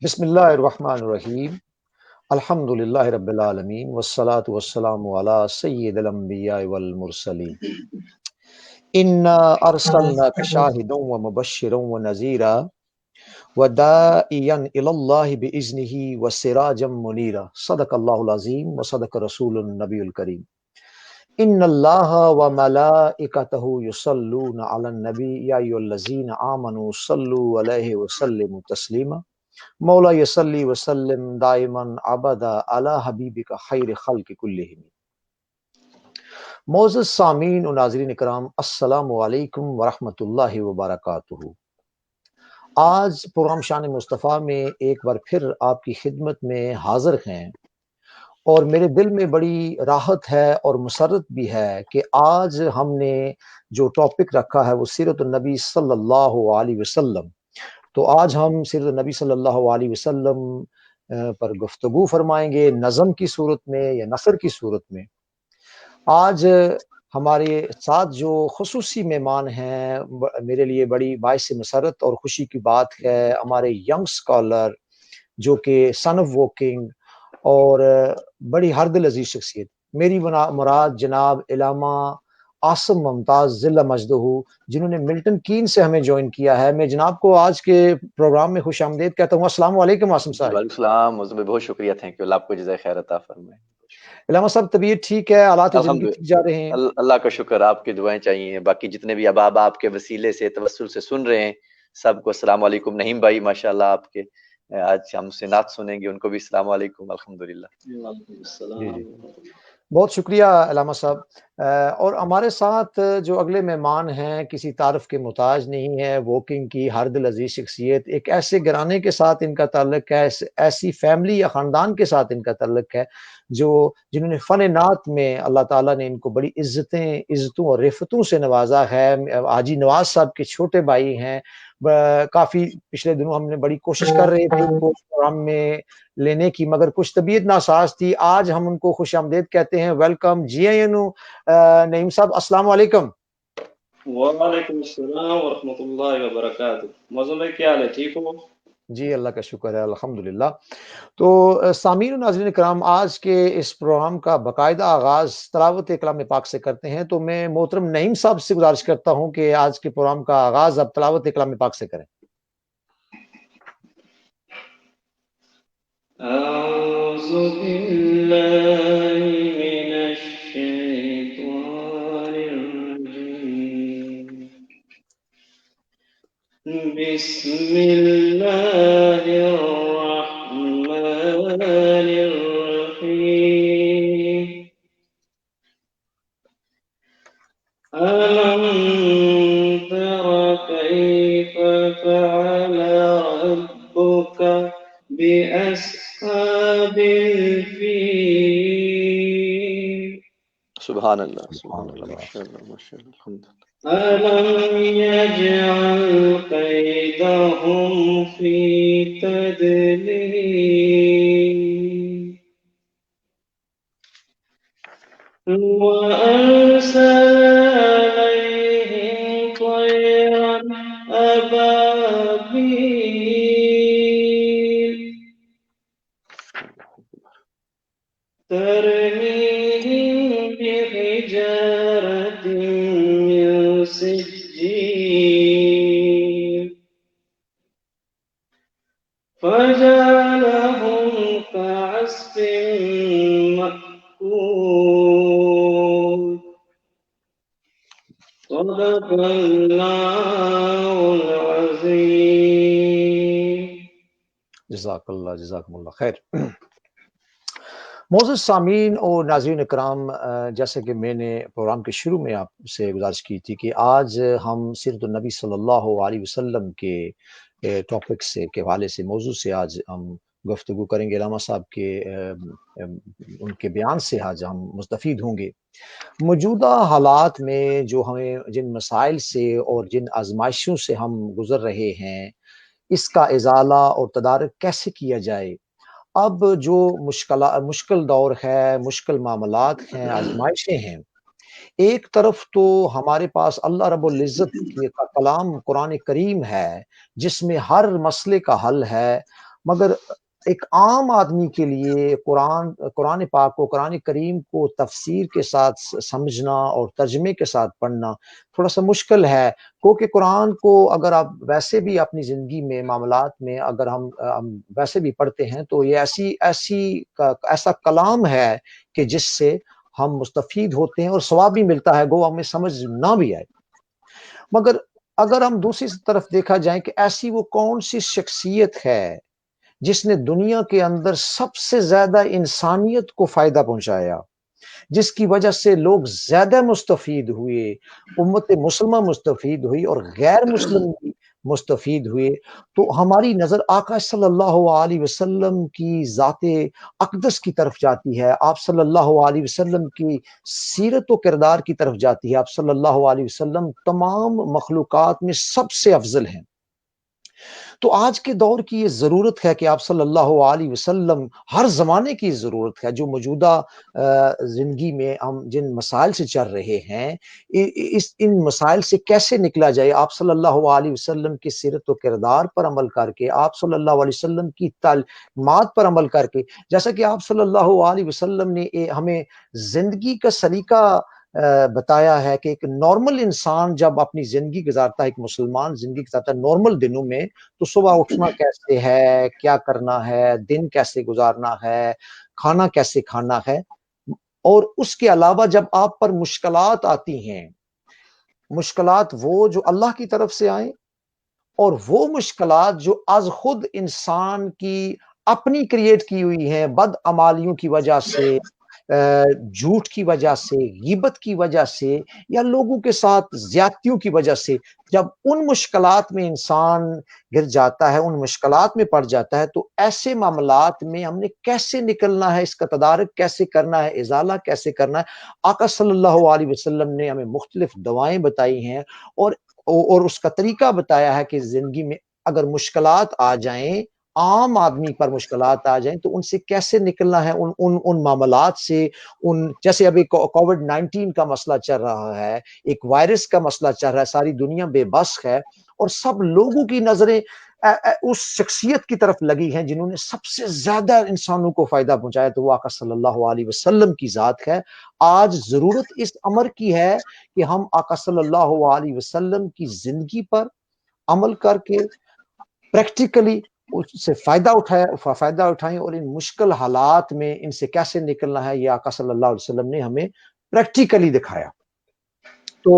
بسم اللہ الرحمن الرحیم الحمد للہ رب العالمین والصلاة والسلام علی سید الانبیاء والمرسلین انا ارسلناک شاہدا ومبشرا ونذیرا وداعیا الی اللہ باذنہ وسراجا منیرا صدق اللہ العظیم وصدق رسول النبی الکریم ان اللہ وملائکتہ یصلون علی النبی یا ایھا الذین آمنوا صلوا علیہ وسلموا تسلیما مولا یصلی وسلم دائما ابدا علی حبیبک خیر خلق کلہم۔ معزز سامعین و ناظرین اکرام، السلام علیکم ورحمۃ اللہ وبرکاتہ۔ آج پروگرام شان مصطفیٰ میں ایک بار پھر آپ کی خدمت میں حاضر ہیں، اور میرے دل میں بڑی راحت ہے اور مسرت بھی ہے کہ آج ہم نے جو ٹاپک رکھا ہے وہ سیرت النبی صلی اللہ علیہ وسلم۔ تو آج ہم سیرت النبی صلی اللہ علیہ وسلم پر گفتگو فرمائیں گے، نظم کی صورت میں یا نثر کی صورت میں۔ آج ہمارے ساتھ جو خصوصی مہمان ہیں، میرے لیے بڑی باعث مسرت اور خوشی کی بات ہے، ہمارے ینگ اسکالر جو کہ سن آف ووکنگ اور بڑی ہر دل عزیز شخصیت، میری مراد جناب علامہ عاصم ممتاز ذلہ مجدہ، جنہوں نے ملٹن کین سے ہمیں جوائن کیا ہے۔ میں جناب کو آج کے پروگرام میں خوش آمدید کہتا ہوں۔ السلام علیکم عاصم صاحب۔ وعلیکم السلام، مجھے بہت شکریہ، تھینک یو، اللہ آپ کو جزائے خیر عطا فرمائے۔ علامہ صاحب طبیعت ٹھیک ہے؟ حالات زندگی الحمد ٹھیک جا رہے ہیں؟ اللہ کا شکر، آپ کی دعائیں چاہیے۔ باقی جتنے بھی اباب آپ کے وسیلے سے توسل سے سن رہے ہیں، سب کو السلام علیکم۔ نہیم بھائی ماشاءاللہ آپ کے آج ہم سے نعت سنیں گے، ان کو بھی السلام علیکم۔ الحمدللہ۔ جی جی، بہت شکریہ علامہ صاحب۔ اور ہمارے ساتھ جو اگلے مہمان ہیں کسی تعارف کے محتاج نہیں ہے، ووکنگ کی ہر دل عزیز شخصیت، ایک ایسے گھرانے کے ساتھ ان کا تعلق ہے، ایسی فیملی یا خاندان کے ساتھ ان کا تعلق ہے جنہوں نے فن نعت میں اللہ تعالیٰ نے ان کو بڑی عزتوں اور رفتوں سے نوازا ہے۔ حاجی نواز صاحب کے چھوٹے بھائی ہیں۔ کافی پچھلے دنوں ہم نے بڑی کوشش کر رہے تھے ان کو پروگرام میں لینے کی، مگر کچھ طبیعت ناساز تھی۔ آج ہم ان کو خوش آمدید کہتے ہیں، ویلکم۔ جی آئی این نعیم صاحب، السلام علیکم۔ وعلیکم السلام ورحمۃ اللہ وبرکاتہ۔ موضوع میں کیا حال ہے؟ ٹھیک ہو؟ جی اللہ کا شکر ہے، الحمدللہ۔ تو سامعین و ناظرین کرام، آج کے اس پروگرام کا باقاعدہ آغاز تلاوت کلام پاک سے کرتے ہیں، تو میں محترم نعیم صاحب سے گزارش کرتا ہوں کہ آج کے پروگرام کا آغاز اب تلاوت کلام پاک سے کریں۔ اعوذ باللہ من الشیطان الرجیم، بسم اللہ الرحمن الرحیم۔ ألم تر كيف فعل ربك بأصحاب الفيل؟ سبحان اللہ، سبحان اللہ، ماشاءاللہ ماشاءاللہ، الحمدللہ۔ ألم يجعل كيدهم في تدليل وأرسل عليهم طيرا أبابيل ترميهم بحجارة من سجيل فجعلهم كعصف مأكول۔ صدق اللہ العظیم۔ جزاک اللہ، جزاکم اللہ خیر۔ معزز سامعین اور ناظرین اکرام، جیسے کہ میں نے پروگرام کے شروع میں آپ سے گزارش کی تھی کہ آج ہم سیرت النبی صلی اللہ علیہ وسلم کے ٹاپک سے کے حوالے سے موضوع سے آج ہم گفتگو کریں گے۔ علامہ صاحب کے ان کے بیان سے آج ہم مستفید ہوں گے۔ موجودہ حالات میں جو ہمیں جن مسائل سے اور جن آزمائشوں سے ہم گزر رہے ہیں، اس کا ازالہ اور تدارک کیسے کیا جائے۔ اب جو مشکل دور ہے، مشکل معاملات ہیں، آزمائشیں ہیں، ایک طرف تو ہمارے پاس اللہ رب العزت کا کلام قرآن کریم ہے جس میں ہر مسئلے کا حل ہے، مگر ایک عام آدمی کے لیے قرآن پاک کو، قرآن کریم کو تفسیر کے ساتھ سمجھنا اور ترجمے کے ساتھ پڑھنا تھوڑا سا مشکل ہے، کیونکہ قرآن کو اگر آپ ویسے بھی اپنی زندگی میں معاملات میں اگر ہم ویسے بھی پڑھتے ہیں تو یہ ایسا کلام ہے کہ جس سے ہم مستفید ہوتے ہیں اور ثواب بھی ملتا ہے، گو ہمیں سمجھ نہ بھی آئے۔ مگر اگر ہم دوسری طرف دیکھا جائیں کہ ایسی وہ کون سی شخصیت ہے جس نے دنیا کے اندر سب سے زیادہ انسانیت کو فائدہ پہنچایا، جس کی وجہ سے لوگ زیادہ مستفید ہوئے، امت مسلمہ مستفید ہوئی اور غیر مسلم بھی مستفید ہوئے، تو ہماری نظر آقا صلی اللہ علیہ وسلم کی ذات اقدس کی طرف جاتی ہے، آپ صلی اللہ علیہ وسلم کی سیرت و کردار کی طرف جاتی ہے۔ آپ صلی اللہ علیہ وسلم تمام مخلوقات میں سب سے افضل ہیں۔ تو آج کے دور کی یہ ضرورت ہے کہ آپ صلی اللہ علیہ وسلم، ہر زمانے کی ضرورت ہے، جو موجودہ زندگی میں ہم جن مسائل سے چل رہے ہیں، ان مسائل سے کیسے نکلا جائے۔ آپ صلی اللہ علیہ وسلم کی سیرت و کردار پر عمل کر کے، آپ صلی اللہ علیہ وسلم کی تعلیمات پر عمل کر کے، جیسا کہ آپ صلی اللہ علیہ وسلم نے ہمیں زندگی کا سلیقہ بتایا ہے کہ ایک نارمل انسان جب اپنی زندگی گزارتا ہے، ایک مسلمان زندگی گزارتا ہے نارمل دنوں میں، تو صبح اٹھنا کیسے ہے، کیا کرنا ہے، دن کیسے گزارنا ہے، کھانا کیسے کھانا ہے۔ اور اس کے علاوہ جب آپ پر مشکلات آتی ہیں، مشکلات وہ جو اللہ کی طرف سے آئیں، اور وہ مشکلات جو از خود انسان کی اپنی کریٹ کی ہوئی ہیں، بد عمالیوں کی وجہ سے، جھوٹ کی وجہ سے، غیبت کی وجہ سے، یا لوگوں کے ساتھ زیادتیوں کی وجہ سے، جب ان مشکلات میں انسان گر جاتا ہے، ان مشکلات میں پڑ جاتا ہے، تو ایسے معاملات میں ہم نے کیسے نکلنا ہے، اس کا تدارک کیسے کرنا ہے، ازالہ کیسے کرنا ہے۔ آقا صلی اللہ علیہ وسلم نے ہمیں مختلف دوائیں بتائی ہیں، اور اس کا طریقہ بتایا ہے کہ زندگی میں اگر مشکلات آ جائیں، عام آدمی پر مشکلات آ جائیں، تو ان سے کیسے نکلنا ہے، ان معاملات سے، جیسے ابھی کووڈ-19 کا مسئلہ چل رہا ہے، ایک وائرس کا مسئلہ چل رہا ہے، ساری دنیا بے بس ہے، اور سب لوگوں کی نظریں اس شخصیت کی طرف لگی ہیں جنہوں نے سب سے زیادہ انسانوں کو فائدہ پہنچایا، تو وہ آقا صلی اللہ علیہ وسلم کی ذات ہے۔ آج ضرورت اس امر کی ہے کہ ہم آقا صلی اللہ علیہ وسلم کی زندگی پر عمل کر کے پریکٹیکلی اس سے فائدہ اٹھائیں، اور ان مشکل حالات میں ان سے کیسے نکلنا ہے، یہ آقا صلی اللہ علیہ وسلم نے ہمیں پریکٹیکلی دکھایا۔ تو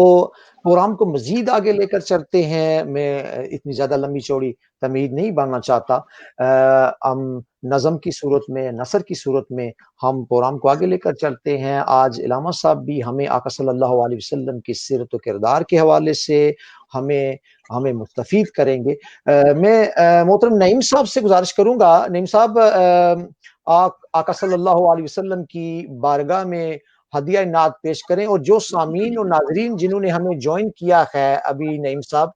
پروگرام کو مزید آگے لے کر چلتے ہیں، میں اتنی زیادہ لمبی چوڑی تمہید نہیں بننا چاہتا، ہم نظم کی صورت میں، نثر کی صورت میں ہم پروگرام کو آگے لے کر چلتے ہیں۔ آج علامہ صاحب بھی ہمیں آقا صلی اللہ علیہ وسلم کی سیرت و کردار کے حوالے سے ہمیں مستفید کریں گے۔ میں محترم نعیم صاحب سے گزارش کروں گا، نعیم صاحب آقا صلی اللہ علیہ وسلم کی بارگاہ میں ہدیہ نعت پیش کریں، اور جو سامعین اور ناظرین جنہوں نے ہمیں جوائن کیا ہے ابھی، نعیم صاحب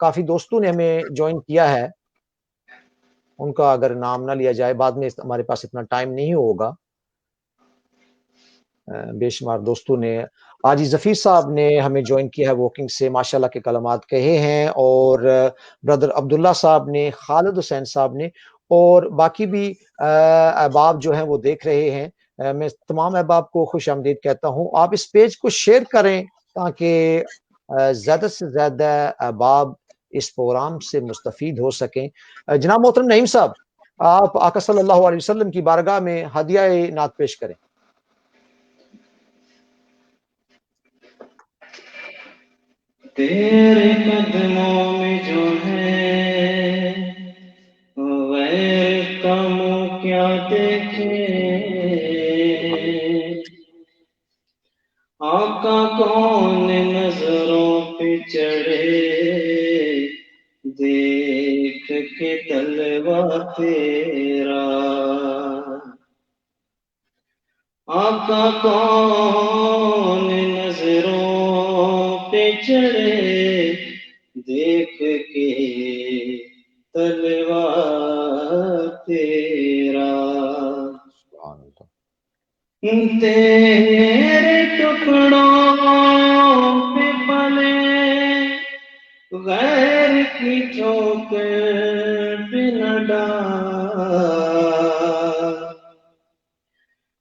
کافی دوستوں نے ہمیں جوائن کیا ہے، ان کا اگر نام نہ لیا جائے بعد میں ہمارے پاس اتنا ٹائم نہیں ہوگا۔ بے شمار دوستوں نے، آج ظفیر صاحب نے ہمیں جوائن کیا ہے واکنگ سے، ماشاءاللہ کے کلمات کہے ہیں، اور بردر عبداللہ صاحب نے، خالد حسین صاحب نے، اور باقی بھی احباب جو ہیں وہ دیکھ رہے ہیں۔ میں تمام احباب کو خوش آمدید کہتا ہوں۔ آپ اس پیج کو شیئر کریں تاکہ زیادہ سے زیادہ احباب اس پروگرام سے مستفید ہو سکیں۔ جناب محترم نعیم صاحب، آپ آقا صلی اللہ علیہ وسلم کی بارگاہ میں ہدیہ نعت پیش کریں۔ تیرے قدموں میں جو ہے غیر کا منہ کیا دیکھے، آقا کون نظروں پہ چڑھے، دیکھ کے تلوا تیرا، آقا کون نظروں پہ چڑھے، دیکھ کے تلوا تیرا، تیرے ٹکڑوں پہ پلے غیر کی ٹھوکر پہ نہ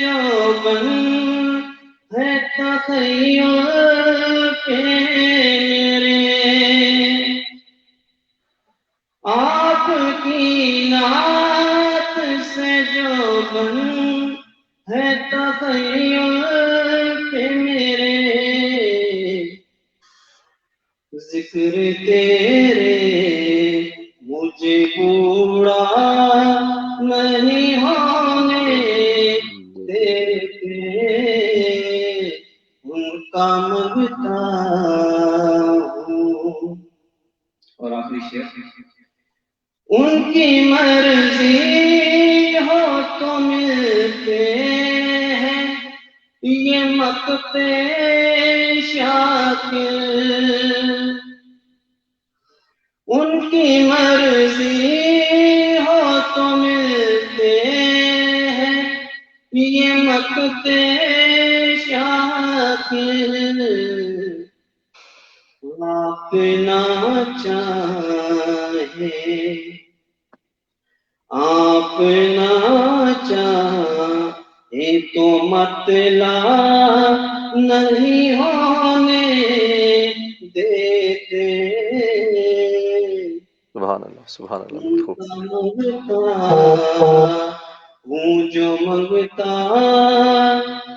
جو بن ہے تخیل کے میرے، آپ کی نعت سے جو بن ہے تخیل کے میرے، ذکر تیرے مجھے بوڑھا نہیں ہونے دیتے، ان کا مانگتا ہوں۔ اور آخری شعر، ان کی مرضی ہو تو ملتے ہیں یہ مقتے شاکر، ان کی مرضی ہو تو ملتے ہیں یہ مقتے شاکر، آپ نہ چاہے آپ نہ چاہے تو مطلع نہیں ہونے دیتے، سبحان اللہ سبحان اللہ، بہت خوب۔ مانگتا ہوں جو منگتا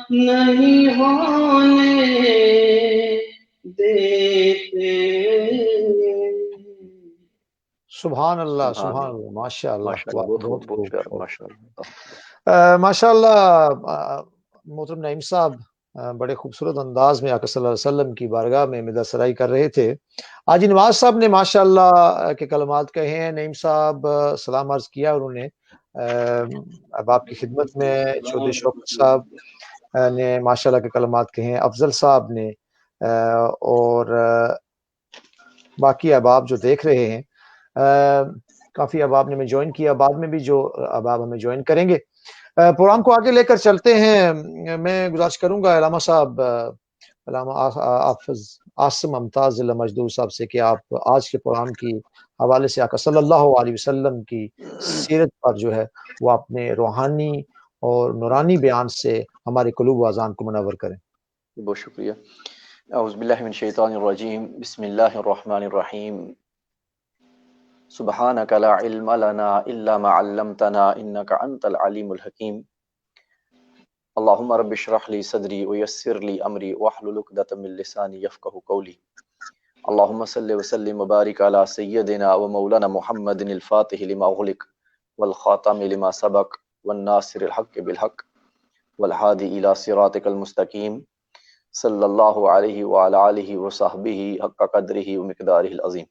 نہیں ہونے دیتے۔ سبحان اللہ سبحان سبحان اللہ، ماشاء اللہ، ماشاء اللہ، بہت خوب، بہت بہت خوب، پیارا، بہت ماشاء اللہ۔ ماشاء اللہ۔ محترم نعیم صاحب بڑے خوبصورت انداز میں آقا صلی اللہ علیہ وسلم کی بارگاہ میں مدح سرائی کر رہے تھے۔ آج نواز صاحب نے ماشاء اللہ کے کلمات کہے ہیں، نعیم صاحب سلام عرض کیا انہوں نے۔ اب آپ کی خدمت میں چودھری شوکت صاحب نے ماشاء اللہ کے کلمات کہے ہیں، افضل صاحب نے، اور باقی احباب جو دیکھ رہے ہیں، کافی احباب نے ہمیں جوائن کیا، بعد میں بھی جو احباب ہمیں جوائن کریں گے۔ پروگرام کو آگے لے کر چلتے ہیں۔ میں گزارش کروں گا علامہ صاحب، علامہ حافظ عاصم ممتاز ضلع مجدور صاحب سے کہ آپ آج کے پروگرام کی حوالے سے آقا صلی اللہ علیہ وسلم کی سیرت پر جو ہے وہ اپنے روحانی اور نورانی بیان سے ہمارے قلوب و اذان کو منور کریں۔ بہت شکریہ۔ اعوذ باللہ من الشیطان الرجیم، بسم اللہ الرحمن الرحیم، سبحانک لا علم لنا الا ما علمتنا انک انت العلیم الحکیم، اللہم رب اشرح لی صدری ویسر لی امری واحلل عقدۃ من لسانی یفقہوا قولی، اللہم صلی وسلم وبارک علی سیدنا و مولانا محمد الفاتح لما اغلق والخاتم لما سبق والناصر الحق بالحق والہادی الی صراطک المستقیم، صلی اللہ علیہ وعلی آلہ وصحبہ حق قدرہ ومقدارہ العظیم،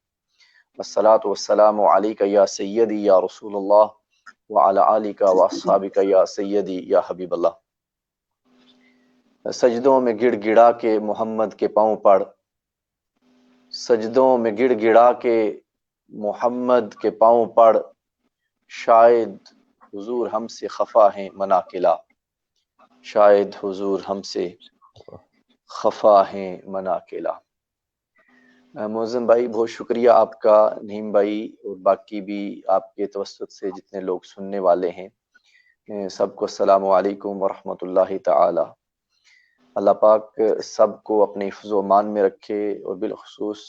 والصلاة والسلام علیک یا سیدی یا رسول اللہ وعلی آلک واصحابک یا سیدی یا حبیب اللہ۔ سجدوں میں گڑ گڑا کے محمد کے پاؤں پڑ، سجدوں میں گڑ گڑا کے محمد کے پاؤں پڑ، شاید حضور ہم سے خفا ہیں مناکلا، شاید حضور ہم سے خفا ہیں مناکلا۔ معظم بھائی بہت شکریہ آپ کا، نعیم بھائی اور باقی بھی آپ کے توسط سے جتنے لوگ سننے والے ہیں، سب کو السلام علیکم ورحمۃ اللہ تعالی۔ اللہ پاک سب کو اپنے حفظ و امان میں رکھے، اور بالخصوص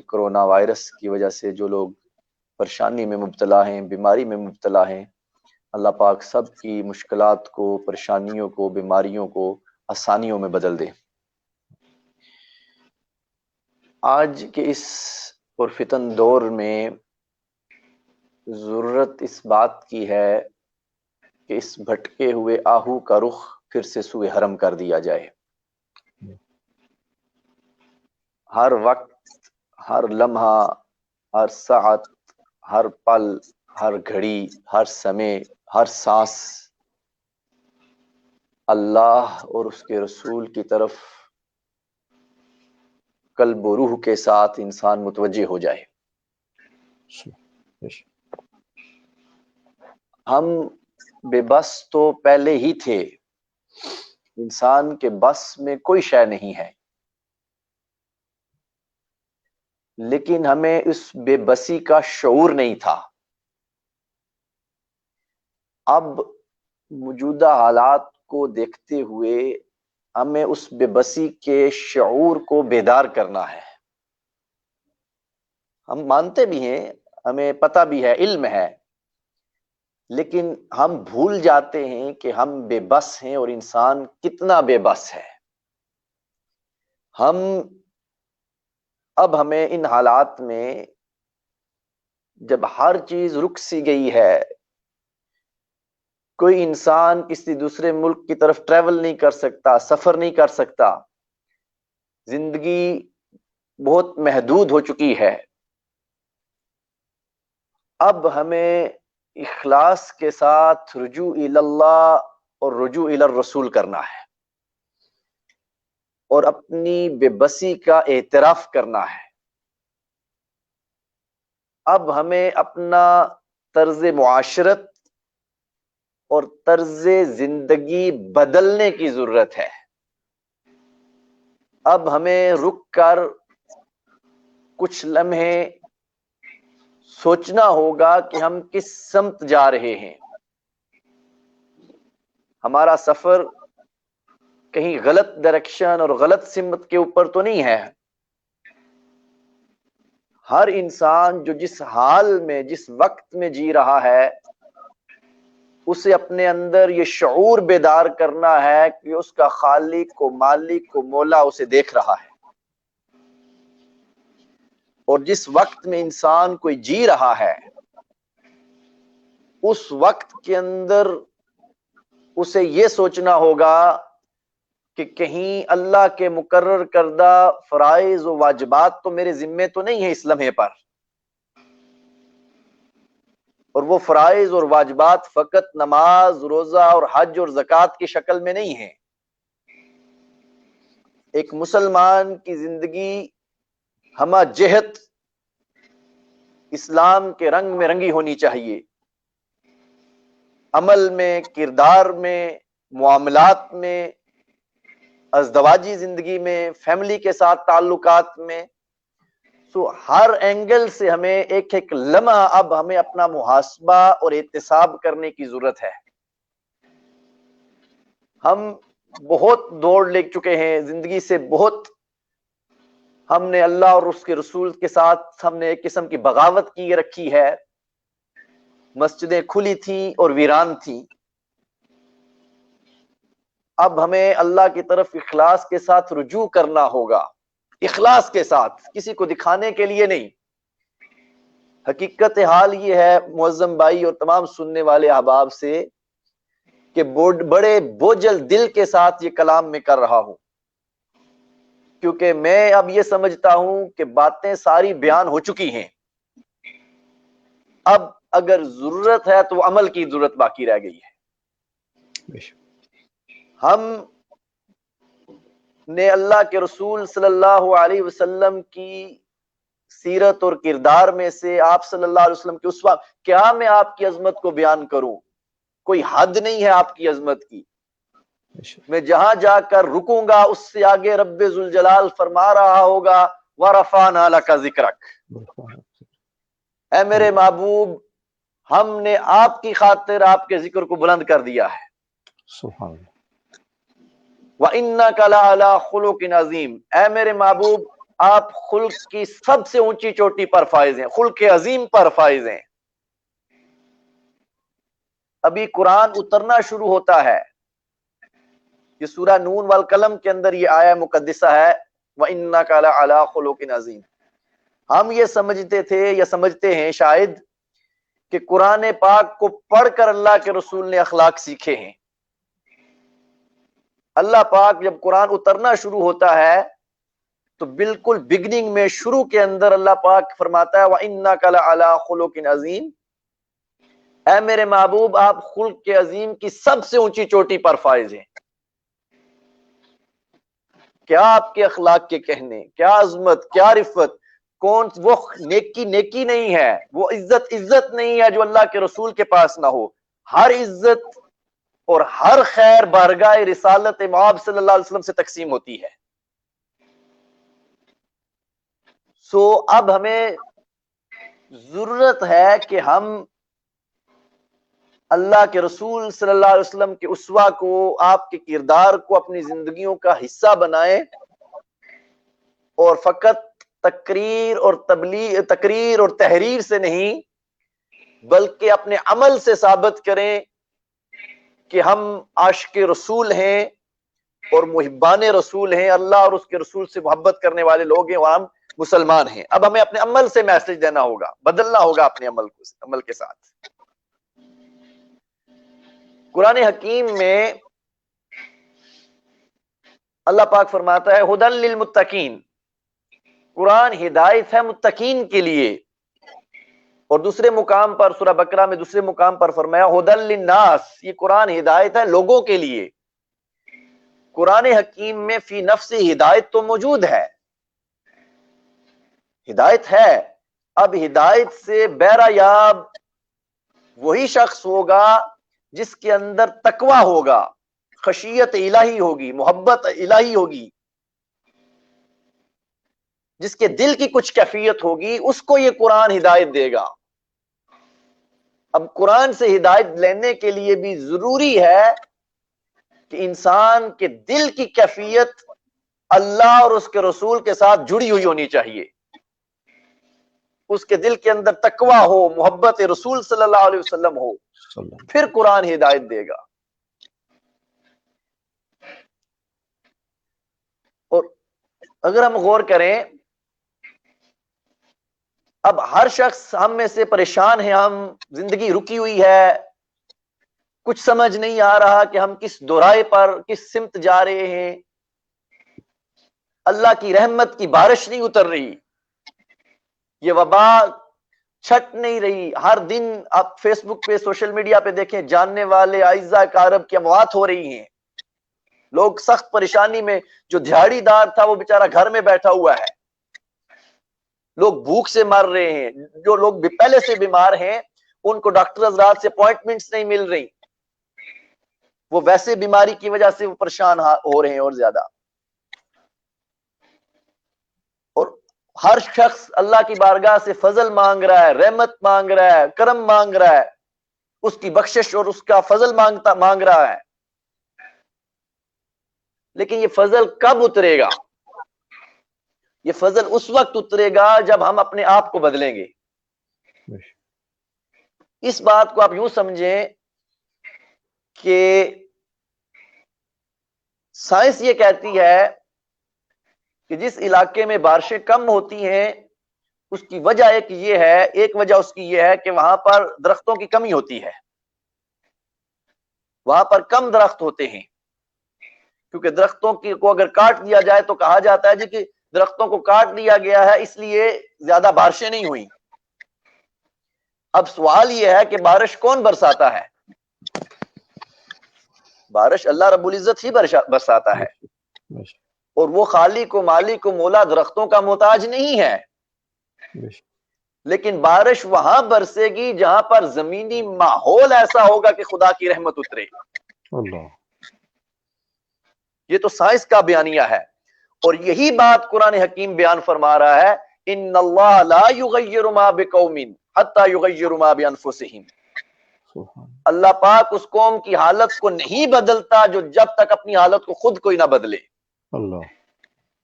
کرونا وائرس کی وجہ سے جو لوگ پریشانی میں مبتلا ہیں، بیماری میں مبتلا ہیں، اللہ پاک سب کی مشکلات کو، پریشانیوں کو، بیماریوں کو آسانیوں میں بدل دے۔ آج کے اس پرفتن دور میں ضرورت اس بات کی ہے کہ اس بھٹکے ہوئے آہو کا رخ پھر سے سوئے حرم کر دیا جائے۔ ہر وقت، ہر لمحہ، ہر ساعت، ہر پل، ہر گھڑی، ہر سمے، ہر سانس اللہ اور اس کے رسول کی طرف قلب و روح کے ساتھ انسان متوجہ ہو جائے۔ ہم بے بس تو پہلے ہی تھے، انسان کے بس میں کوئی شے نہیں ہے، لیکن ہمیں اس بے بسی کا شعور نہیں تھا۔ اب موجودہ حالات کو دیکھتے ہوئے ہمیں اس بے بسی کے شعور کو بیدار کرنا ہے. ہم مانتے بھی ہیں، ہمیں پتہ بھی ہے، علم ہے، لیکن ہم بھول جاتے ہیں کہ ہم بے بس ہیں اور انسان کتنا بے بس ہے. اب ہمیں ان حالات میں جب ہر چیز رک سی گئی ہے، کوئی انسان کسی دوسرے ملک کی طرف ٹریول نہیں کر سکتا، سفر نہیں کر سکتا، زندگی بہت محدود ہو چکی ہے، اب ہمیں اخلاص کے ساتھ رجوع اللہ اور رجوع الرسول کرنا ہے اور اپنی بے بسی کا اعتراف کرنا ہے. اب ہمیں اپنا طرز معاشرت اور طرز زندگی بدلنے کی ضرورت ہے. اب ہمیں رک کر کچھ لمحے سوچنا ہوگا کہ ہم کس سمت جا رہے ہیں. ہمارا سفر کہیں غلط ڈائریکشن اور غلط سمت کے اوپر تو نہیں ہے. ہر انسان جو جس حال میں، جس وقت میں جی رہا ہے، اسے اپنے اندر یہ شعور بیدار کرنا ہے کہ اس کا خالق کو، مالک کو، مولا اسے دیکھ رہا ہے. اور جس وقت میں انسان کوئی جی رہا ہے، اس وقت کے اندر اسے یہ سوچنا ہوگا کہ کہیں اللہ کے مقرر کردہ فرائض و واجبات تو میرے ذمے تو نہیں ہے اس لمحے پر، اور وہ فرائض اور واجبات فقط نماز، روزہ اور حج اور زکوٰۃ کی شکل میں نہیں ہیں. ایک مسلمان کی زندگی ہمہ جہت اسلام کے رنگ میں رنگی ہونی چاہیے، عمل میں، کردار میں، معاملات میں، ازدواجی زندگی میں، فیملی کے ساتھ تعلقات میں. ہر اینگل سے ہمیں ایک ایک لمحہ اب ہمیں اپنا محاسبہ اور احتساب کرنے کی ضرورت ہے. ہم بہت دوڑ لے چکے ہیں زندگی سے، بہت ہم نے اللہ اور اس کے رسول کے ساتھ ہم نے ایک قسم کی بغاوت کی رکھی ہے. مسجدیں کھلی تھیں اور ویران تھیں. اب ہمیں اللہ کی طرف اخلاص کے ساتھ رجوع کرنا ہوگا، اخلاص کے ساتھ، کسی کو دکھانے کے لیے نہیں. حقیقت حال یہ ہے معظم بھائی اور تمام سننے والے احباب سے کہ بڑے بوجھل دل کے ساتھ یہ کلام میں کر رہا ہوں، کیونکہ میں اب یہ سمجھتا ہوں کہ باتیں ساری بیان ہو چکی ہیں. اب اگر ضرورت ہے تو عمل کی ضرورت باقی رہ گئی ہے. ہم نے اللہ کے رسول صلی اللہ علیہ وسلم کی سیرت اور کردار میں سے آپ صلی اللہ علیہ وسلم کے اسوہ، کیا میں آپ کی عظمت کو بیان کروں؟ کوئی حد نہیں ہے آپ کی عظمت کی. میں جہاں جا کر رکوں گا اس سے آگے رب ذوالجلال فرما رہا ہوگا وَرَفَعْنَا لَكَ ذِكْرَكَ، اے میرے محبوب ہم نے آپ کی خاطر آپ کے ذکر کو بلند کر دیا ہے. سبحان اللہ. وَإِنَّكَ لَعَلَىٰ خُلُقٍ عَظِيمٍ، اے میرے محبوب آپ خلق کی سب سے اونچی چوٹی پر فائز ہیں، خلق عظیم پر فائز ہیں. ابھی قرآن اترنا شروع ہوتا ہے. یہ سورہ نون والقلم کے اندر یہ آیہ مقدسہ ہے وَإِنَّكَ لَعَلَىٰ خُلُقٍ عَظِيمٍ. ہم یہ سمجھتے تھے یا سمجھتے ہیں شاید کہ قرآن پاک کو پڑھ کر اللہ کے رسول نے اخلاق سیکھے ہیں. اللہ پاک جب قرآن اترنا شروع ہوتا ہے تو بالکل بگننگ میں، شروع کے اندر اللہ پاک فرماتا ہے وَإِنَّكَ لَعَلَىٰ خُلُقٍ عَظِيمٍ، اے میرے محبوب آپ خلق کے عظیم کی سب سے اونچی چوٹی پر فائز ہیں. کیا آپ کے اخلاق کے کہنے، کیا عظمت، کیا رفت، کون وہ نیکی نیکی نہیں ہے، وہ عزت عزت نہیں ہے جو اللہ کے رسول کے پاس نہ ہو. ہر عزت اور ہر خیر بارگاہ رسالت مآب صلی اللہ علیہ وسلم سے تقسیم ہوتی ہے. اب ہمیں ضرورت ہے کہ ہم اللہ کے رسول صلی اللہ علیہ وسلم کے اسوہ کو، آپ کے کردار کو اپنی زندگیوں کا حصہ بنائیں، اور فقط تقریر اور تحریر سے نہیں بلکہ اپنے عمل سے ثابت کریں کہ ہم عاشق رسول ہیں اور محبان رسول ہیں، اللہ اور اس کے رسول سے محبت کرنے والے لوگ ہیں، اور ہم مسلمان ہیں۔ اب ہمیں اپنے عمل سے میسج دینا ہوگا، بدلنا ہوگا اپنے عمل کے ساتھ۔ قرآن حکیم میں اللہ پاک فرماتا ہے ھدی للمتقین، قرآن ہدایت ہے متقین کے لیے، اور دوسرے مقام پر سورہ بقرہ میں دوسرے مقام پر فرمایا ھدی للناس، یہ قرآن ہدایت ہے لوگوں کے لیے۔ قرآن حکیم میں فی نفس ہدایت تو موجود ہے، ہدایت ہے، اب ہدایت سے بہرہ یاب وہی شخص ہوگا جس کے اندر تقوی ہوگا، خشیت الہی ہوگی، محبت الہی ہوگی، جس کے دل کی کچھ کیفیت ہوگی، اس کو یہ قرآن ہدایت دے گا۔ اب قرآن سے ہدایت لینے کے لیے بھی ضروری ہے کہ انسان کے دل کی کیفیت اللہ اور اس کے رسول کے ساتھ جڑی ہوئی ہونی چاہیے، اس کے دل کے اندر تقوی ہو، محبت رسول صلی اللہ علیہ وسلم ہو، پھر قرآن ہدایت دے گا۔ اور اگر ہم غور کریں، اب ہر شخص ہم میں سے پریشان ہے، ہم زندگی رکی ہوئی ہے، کچھ سمجھ نہیں آ رہا کہ ہم کس دورائے پر کس سمت جا رہے ہیں، اللہ کی رحمت کی بارش نہیں اتر رہی، یہ وبا چھٹ نہیں رہی، ہر دن آپ فیس بک پہ سوشل میڈیا پہ دیکھیں، جاننے والے اعزاء اقارب کی اموات ہو رہی ہیں، لوگ سخت پریشانی میں، جو دیہڑی دار تھا وہ بیچارہ گھر میں بیٹھا ہوا ہے، لوگ بھوک سے مر رہے ہیں، جو لوگ بھی پہلے سے بیمار ہیں ان کو ڈاکٹر حضرات سے اپوائنٹمنٹس نہیں مل رہی، وہ ویسے بیماری کی وجہ سے وہ پریشان ہو رہے ہیں اور زیادہ۔ اور ہر شخص اللہ کی بارگاہ سے فضل مانگ رہا ہے، رحمت مانگ رہا ہے، کرم مانگ رہا ہے، اس کی بخشش اور اس کا فضل مانگ رہا ہے، لیکن یہ فضل کب اترے گا؟ یہ فضل اس وقت اترے گا جب ہم اپنے آپ کو بدلیں گے۔ اس بات کو آپ یوں سمجھیں کہ سائنس یہ کہتی ہے کہ جس علاقے میں بارشیں کم ہوتی ہیں اس کی وجہ ایک وجہ اس کی یہ ہے کہ وہاں پر درختوں کی کمی ہوتی ہے، وہاں پر کم درخت ہوتے ہیں، کیونکہ درختوں کو اگر کاٹ دیا جائے تو کہا جاتا ہے جی کہ درختوں کو کاٹ دیا گیا ہے اس لیے زیادہ بارشیں نہیں ہوئی۔ اب سوال یہ ہے کہ بارش کون برساتا ہے؟ بارش اللہ رب العزت ہی برساتا ہے، اور وہ خالق و مالک و مولا درختوں کا محتاج نہیں ہے، لیکن بارش وہاں برسے گی جہاں پر زمینی ماحول ایسا ہوگا کہ خدا کی رحمت اترے۔ اللہ، یہ تو سائنس کا بیانیہ ہے، اور یہی بات قرآن حکیم بیان فرما رہا ہے، ان اللہ لا یغیر ما بقوم حتی یغیروا ما بانفسہم، اللہ پاک اس قوم کی حالت کو نہیں بدلتا جو جب تک اپنی حالت کو خود کوئی نہ بدلے۔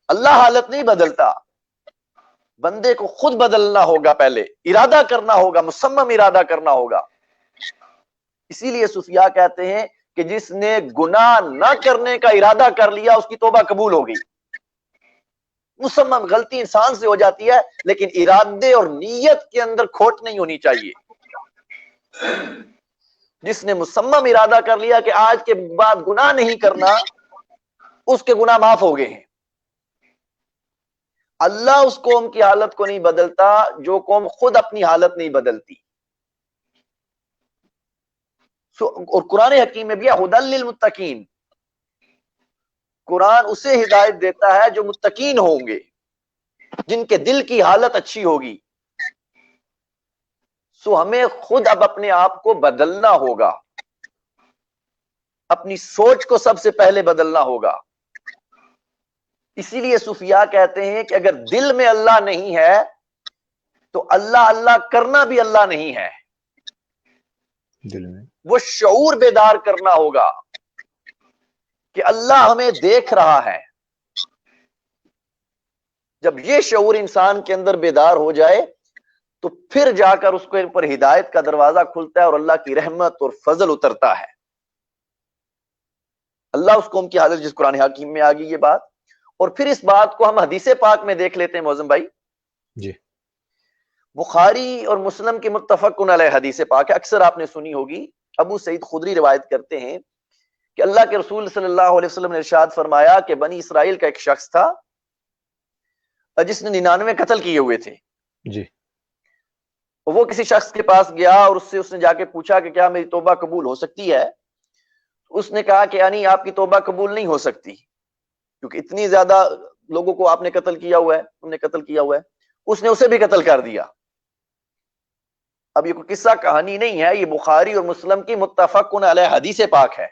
اللہ حالت نہیں بدلتا، بندے کو خود بدلنا ہوگا، پہلے ارادہ کرنا ہوگا، مصمم ارادہ کرنا ہوگا۔ اسی لیے صوفیاء کہتے ہیں کہ جس نے گناہ نہ کرنے کا ارادہ کر لیا اس کی توبہ قبول ہوگی۔ مصمم غلطی انسان سے ہو جاتی ہے، لیکن ارادے اور نیت کے اندر کھوٹ نہیں ہونی چاہیے۔ جس نے مصمم ارادہ کر لیا کہ آج کے بعد گناہ نہیں کرنا، اس کے گناہ معاف ہو گئے ہیں۔ اللہ اس قوم کی حالت کو نہیں بدلتا جو قوم خود اپنی حالت نہیں بدلتی۔ اور قرآن حکیم میں بھی ھدی للمتقین، قرآن اسے ہدایت دیتا ہے جو متقین ہوں گے، جن کے دل کی حالت اچھی ہوگی۔ سو ہمیں خود اب اپنے آپ کو بدلنا ہوگا، اپنی سوچ کو سب سے پہلے بدلنا ہوگا۔ اسی لیے صوفیاء کہتے ہیں کہ اگر دل میں اللہ نہیں ہے تو اللہ کرنا بھی اللہ نہیں ہے۔ وہ شعور بیدار کرنا ہوگا کہ اللہ ہمیں دیکھ رہا ہے. جب یہ شعور انسان کے اندر بیدار ہو جائے تو پھر جا کر اس کے اوپر ہدایت کا دروازہ کھلتا ہے اور اللہ کی رحمت اور فضل اترتا ہے. اللہ اس قوم کی حالت جس قرآن حکیم میں آ گئی یہ بات. اور پھر اس بات کو ہم حدیث پاک میں دیکھ لیتے ہیں معظم بھائی. جی. بخاری اور مسلم کی متفقن علیہ حدیث پاک ہے, اکثر آپ نے سنی ہوگی. ابو سعید خدری روایت کرتے ہیں کہ اللہ کے رسول صلی اللہ علیہ وسلم نے ارشاد فرمایا کہ بنی اسرائیل کا ایک شخص تھا جس نے 99 قتل کیے ہوئے تھے. جی. وہ کسی شخص کے پاس گیا اور اس نے جا کے پوچھا کہ کیا میری توبہ قبول ہو سکتی ہے. اس نے کہا کہ یعنی آپ کی توبہ قبول نہیں ہو سکتی کیونکہ اتنی زیادہ لوگوں کو آپ نے قتل کیا ہوا ہے, تم نے قتل کیا ہوا ہے. اس نے اسے بھی قتل کر دیا. اب یہ کوئی قصہ کہانی نہیں ہے, یہ بخاری اور مسلم کی متفقن علیہ حدیث پاک ہے.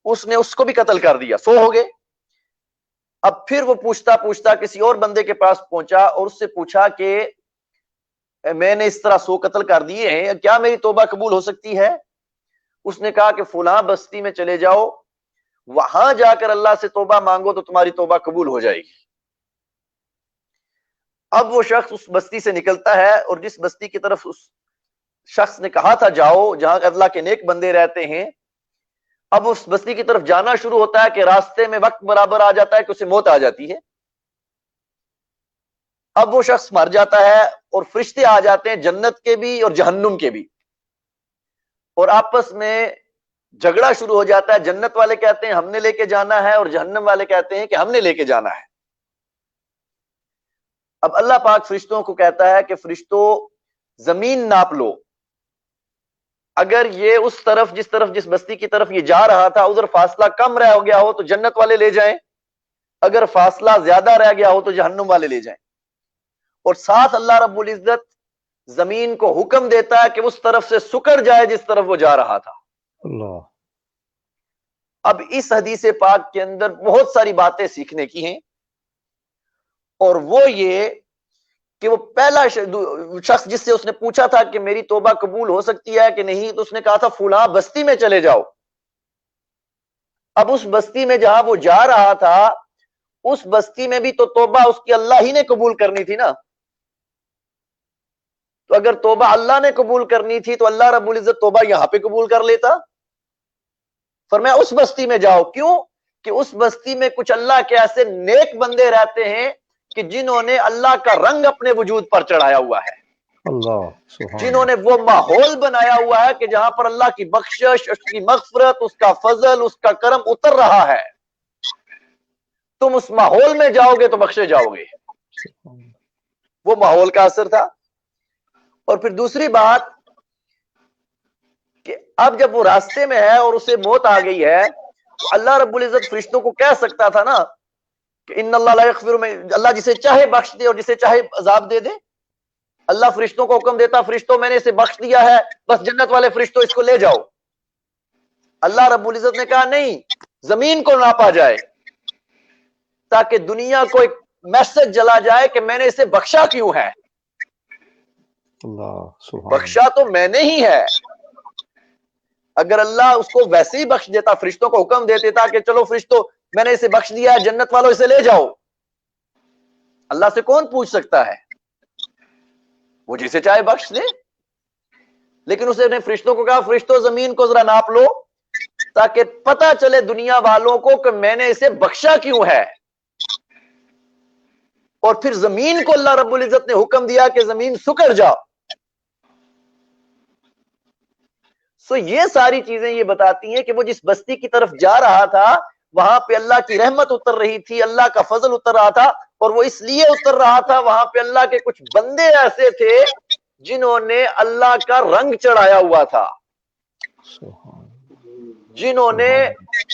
اس نے اس کو بھی قتل کر دیا, 100 ہو گئے. اب پھر وہ پوچھتا پوچھتا کسی اور بندے کے پاس پہنچا اور اس سے پوچھا کہ میں نے اس طرح 100 قتل کر دیے ہیں, کیا میری توبہ قبول ہو سکتی ہے؟ اس نے کہا کہ فلاں بستی میں چلے جاؤ, وہاں جا کر اللہ سے توبہ مانگو تو تمہاری توبہ قبول ہو جائے گی. اب وہ شخص اس بستی سے نکلتا ہے اور جس بستی کی طرف اس شخص نے کہا تھا جاؤ, جہاں اللہ کے نیک بندے رہتے ہیں, اب اس بستی کی طرف جانا شروع ہوتا ہے کہ راستے میں وقت برابر آ جاتا ہے کہ اسے موت آ جاتی ہے. اب وہ شخص مر جاتا ہے اور فرشتے آ جاتے ہیں, جنت کے بھی اور جہنم کے بھی, اور آپس میں جھگڑا شروع ہو جاتا ہے. جنت والے کہتے ہیں ہم نے لے کے جانا ہے اور جہنم والے کہتے ہیں کہ ہم نے لے کے جانا ہے. اب اللہ پاک فرشتوں کو کہتا ہے کہ فرشتوں زمین ناپ لو, اگر یہ اس طرف جس بستی کی طرف یہ جا رہا تھا ادھر فاصلہ کم رہ گیا ہو تو جنت والے لے جائیں, اگر فاصلہ زیادہ رہ گیا ہو تو جہنم والے لے جائیں. اور ساتھ اللہ رب العزت زمین کو حکم دیتا ہے کہ اس طرف سے سکڑ جائے جس طرف وہ جا رہا تھا. اللہ. اب اس حدیث پاک کے اندر بہت ساری باتیں سیکھنے کی ہیں, اور وہ یہ کہ وہ پہلا شخص جس سے اس نے پوچھا تھا کہ میری توبہ قبول ہو سکتی ہے کہ نہیں, تو اس نے کہا تھا فلاں بستی میں چلے جاؤ. اب اس بستی میں جہاں وہ جا رہا تھا اس بستی میں بھی تو توبہ اس کی اللہ ہی نے قبول کرنی تھی نا. تو اگر توبہ اللہ نے قبول کرنی تھی تو اللہ رب العزت توبہ یہاں پہ قبول کر لیتا. فرمایا اس بستی میں جاؤ. کیوں کہ اس بستی میں کچھ اللہ کے ایسے نیک بندے رہتے ہیں کہ جنہوں نے اللہ کا رنگ اپنے وجود پر چڑھایا ہوا ہے, جنہوں نے وہ ماحول بنایا ہوا ہے کہ جہاں پر اللہ کی بخشش, اس کی مغفرت, اس کا فضل, اس کا کرم اتر رہا ہے. تم اس ماحول میں جاؤ گے تو بخشے جاؤ گے. وہ ماحول کا اثر تھا. اور پھر دوسری بات کہ اب جب وہ راستے میں ہے اور اسے موت آ گئی ہے تو اللہ رب العزت فرشتوں کو کہہ سکتا تھا نا کہ ان اللہ لا یغفر, میں اللہ جسے چاہے بخش دے اور جسے چاہے عذاب دے دے. اللہ فرشتوں کو حکم دیتا فرشتوں میں نے اسے بخش دیا ہے, بس جنت والے فرشتوں اس کو لے جاؤ. اللہ رب العزت نے کہا نہیں, زمین کو ناپا جائے تاکہ دنیا کو ایک میسج جلا جائے کہ میں نے اسے بخشا کیوں ہے. بخشا تو میں نے ہی ہے. اگر اللہ اس کو ویسے ہی بخش دیتا, فرشتوں کو حکم دے دیتا کہ چلو فرشتوں میں نے اسے بخش دیا ہے, جنت والوں اسے لے جاؤ, اللہ سے کون پوچھ سکتا ہے؟ وہ جسے چاہے بخش دے. لیکن اسے نے فرشتوں کو کہا فرشتوں زمین کو ذرا ناپ لو تاکہ پتہ چلے دنیا والوں کو کہ میں نے اسے بخشا کیوں ہے. اور پھر زمین کو اللہ رب العزت نے حکم دیا کہ زمین سکڑ جا. یہ ساری چیزیں یہ بتاتی ہیں کہ وہ جس بستی کی طرف جا رہا تھا وہاں پہ اللہ کی رحمت اتر رہی تھی, اللہ کا فضل اتر رہا تھا, اور وہ اس لیے اتر رہا تھا وہاں پہ اللہ کے کچھ بندے ایسے تھے جنہوں نے اللہ کا رنگ چڑھایا ہوا تھا, جنہوں نے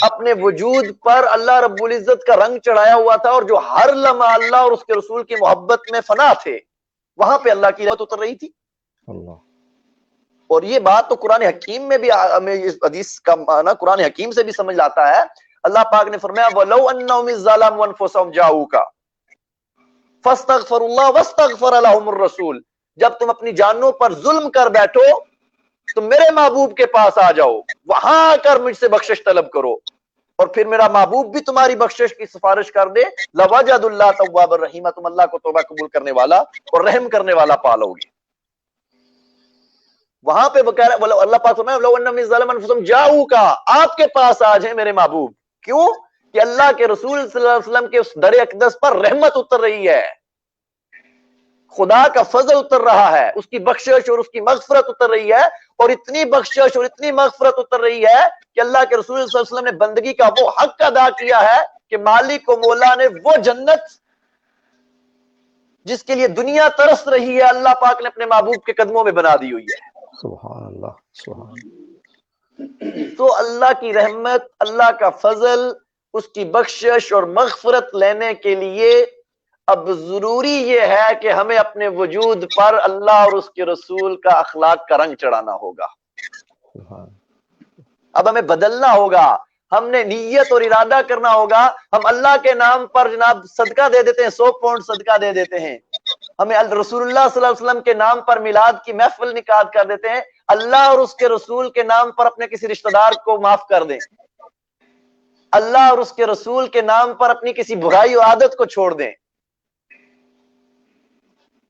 اپنے وجود پر اللہ رب العزت کا رنگ چڑھایا ہوا تھا, اور جو ہر لمحہ اللہ اور اس کے رسول کی محبت میں فنا تھے. وہاں پہ اللہ کی رحمت اتر رہی تھی. اور یہ بات تو قرآن حکیم میں بھی ہمیں اس حدیث کا معنی قرآن حکیم سے بھی سمجھ لاتا ہے. اللہ پاک نے فرمایا وَلَوْ أَنَّهُمْ إِذْ ظَلَمُوا أَنفُسَهُمْ جَاءُوكَ فَاسْتَغْفَرُوا اللَّهَ وَاسْتَغْفَرَ لَهُمُ الرَّسُولُ. جب تم اپنی جانوں پر ظلم کر بیٹھو تم میرے محبوب کے پاس آ جاؤ, وہاں آ کر مجھ سے بخشش طلب کرو, اور پھر میرا محبوب بھی تمہاری بخشش کی سفارش کر دے. لوجد اللہ تواب الرحیم, تم اللہ کو توبہ قبول کرنے والا اور رحم کرنے والا پالو گے. وہاں پہ اللہ پاک فرمائے لو ان من ظلم انفسهم جاؤک, آپ کے پاس آ جائیں میرے محبوب. کیوں کہ اللہ کے رسول صلی اللہ علیہ وسلم کے اس در اقدس پر رحمت اتر رہی ہے, خدا کا فضل اتر رہا ہے, اس کی بخشش اور اس کی مغفرت اتر رہی ہے, اور اتنی بخشش اور اتنی مغفرت اتر رہی ہے کہ اللہ کے رسول صلی اللہ علیہ وسلم نے بندگی کا وہ حق ادا کیا ہے کہ مالک و مولا نے وہ جنت جس کے لیے دنیا ترس رہی ہے, اللہ پاک نے اپنے محبوب کے قدموں میں بنا دی ہوئی ہے. سبحان اللہ, سبحان اللہ. تو اللہ کی رحمت, اللہ کا فضل, اس کی بخشش اور مغفرت لینے کے لیے اب ضروری یہ ہے کہ ہمیں اپنے وجود پر اللہ اور اس کے رسول کا اخلاق کا رنگ چڑھانا ہوگا. اب ہمیں بدلنا ہوگا, ہم نے نیت اور ارادہ کرنا ہوگا. ہم اللہ کے نام پر جناب صدقہ دے دیتے ہیں, 100 پاؤنڈ صدقہ دے دیتے ہیں. ہمیں رسول اللہ صلی اللہ علیہ وسلم کے نام پر میلاد کی محفل نکات کر دیتے ہیں. اللہ اور اس کے رسول کے نام پر اپنے کسی رشتہ دار کو معاف کر دیں, اللہ اور اس کے رسول کے نام پر اپنی کسی برائی و عادت کو چھوڑ دیں,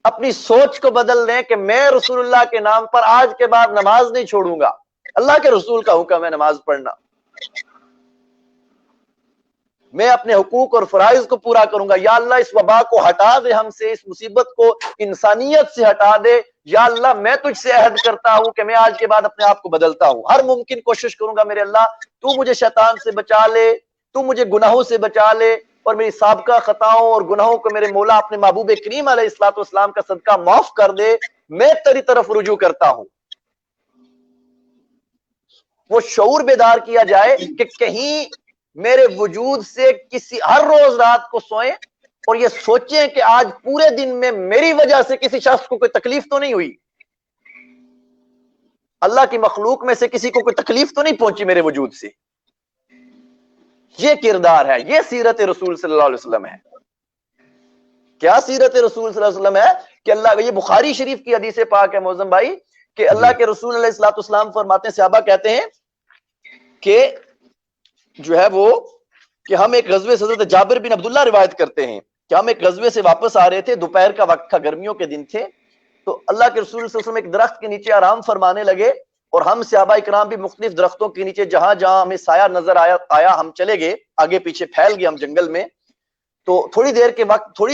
اپنی سوچ کو بدل دیں کہ میں رسول اللہ کے نام پر آج کے بعد نماز نہیں چھوڑوں گا. اللہ کے رسول کا حکم ہے نماز پڑھنا, میں اپنے حقوق اور فرائض کو پورا کروں گا. یا اللہ اس وبا کو ہٹا دے ہم سے, اس مصیبت کو انسانیت سے ہٹا دے. یا اللہ میں تجھ سے عہد کرتا ہوں کہ میں آج کے بعد اپنے آپ کو بدلتا ہوں, ہر ممکن کوشش کروں گا میرے اللہ تو مجھے شیطان سے بچا لے, تو مجھے گناہوں سے بچا لے, اور میری سابقہ خطاؤں اور گناہوں کو میرے مولا اپنے محبوب کریم علیہ الصلوۃ والسلام کا صدقہ معاف کر دے. میں تیری طرف رجوع کرتا ہوں. وہ شعور بیدار کیا جائے کہ کہیں میرے وجود سے کسی, ہر روز رات کو سوئیں اور یہ سوچیں کہ آج پورے دن میں میری وجہ سے کسی شخص کو کوئی تکلیف تو نہیں ہوئی, اللہ کی مخلوق میں سے کسی کو کوئی تکلیف تو نہیں پہنچی میرے وجود سے. یہ کردار ہے, یہ سیرت رسول صلی اللہ علیہ وسلم ہے. کیا سیرت رسول صلی اللہ علیہ وسلم ہے کہ اللہ, یہ بخاری شریف کی حدیث پاک ہے معظم بھائی, کہ اللہ کے رسول علیہ الصلوۃ والسلام فرماتے ہیں, صحابہ کہتے ہیں کہ جو ہے وہ کہ ہم ایک غزوے سے, حضرت جابر بن عبداللہ روایت کرتے ہیں کہ ہم ایک غزوے سے واپس آ رہے تھے, دوپہر کا وقت تھا, گرمیوں کے دن تھے, تو اللہ کے رسول صلی اللہ علیہ وسلم ایک درخت کے نیچے آرام فرمانے لگے, اور ہم صحابہ اکرام بھی مختلف درختوں کے نیچے جہاں جہاں ہمیں سایہ نظر آیا ہم چلے گئے, آگے پیچھے پھیل گئے ہم جنگل میں. تو تھوڑی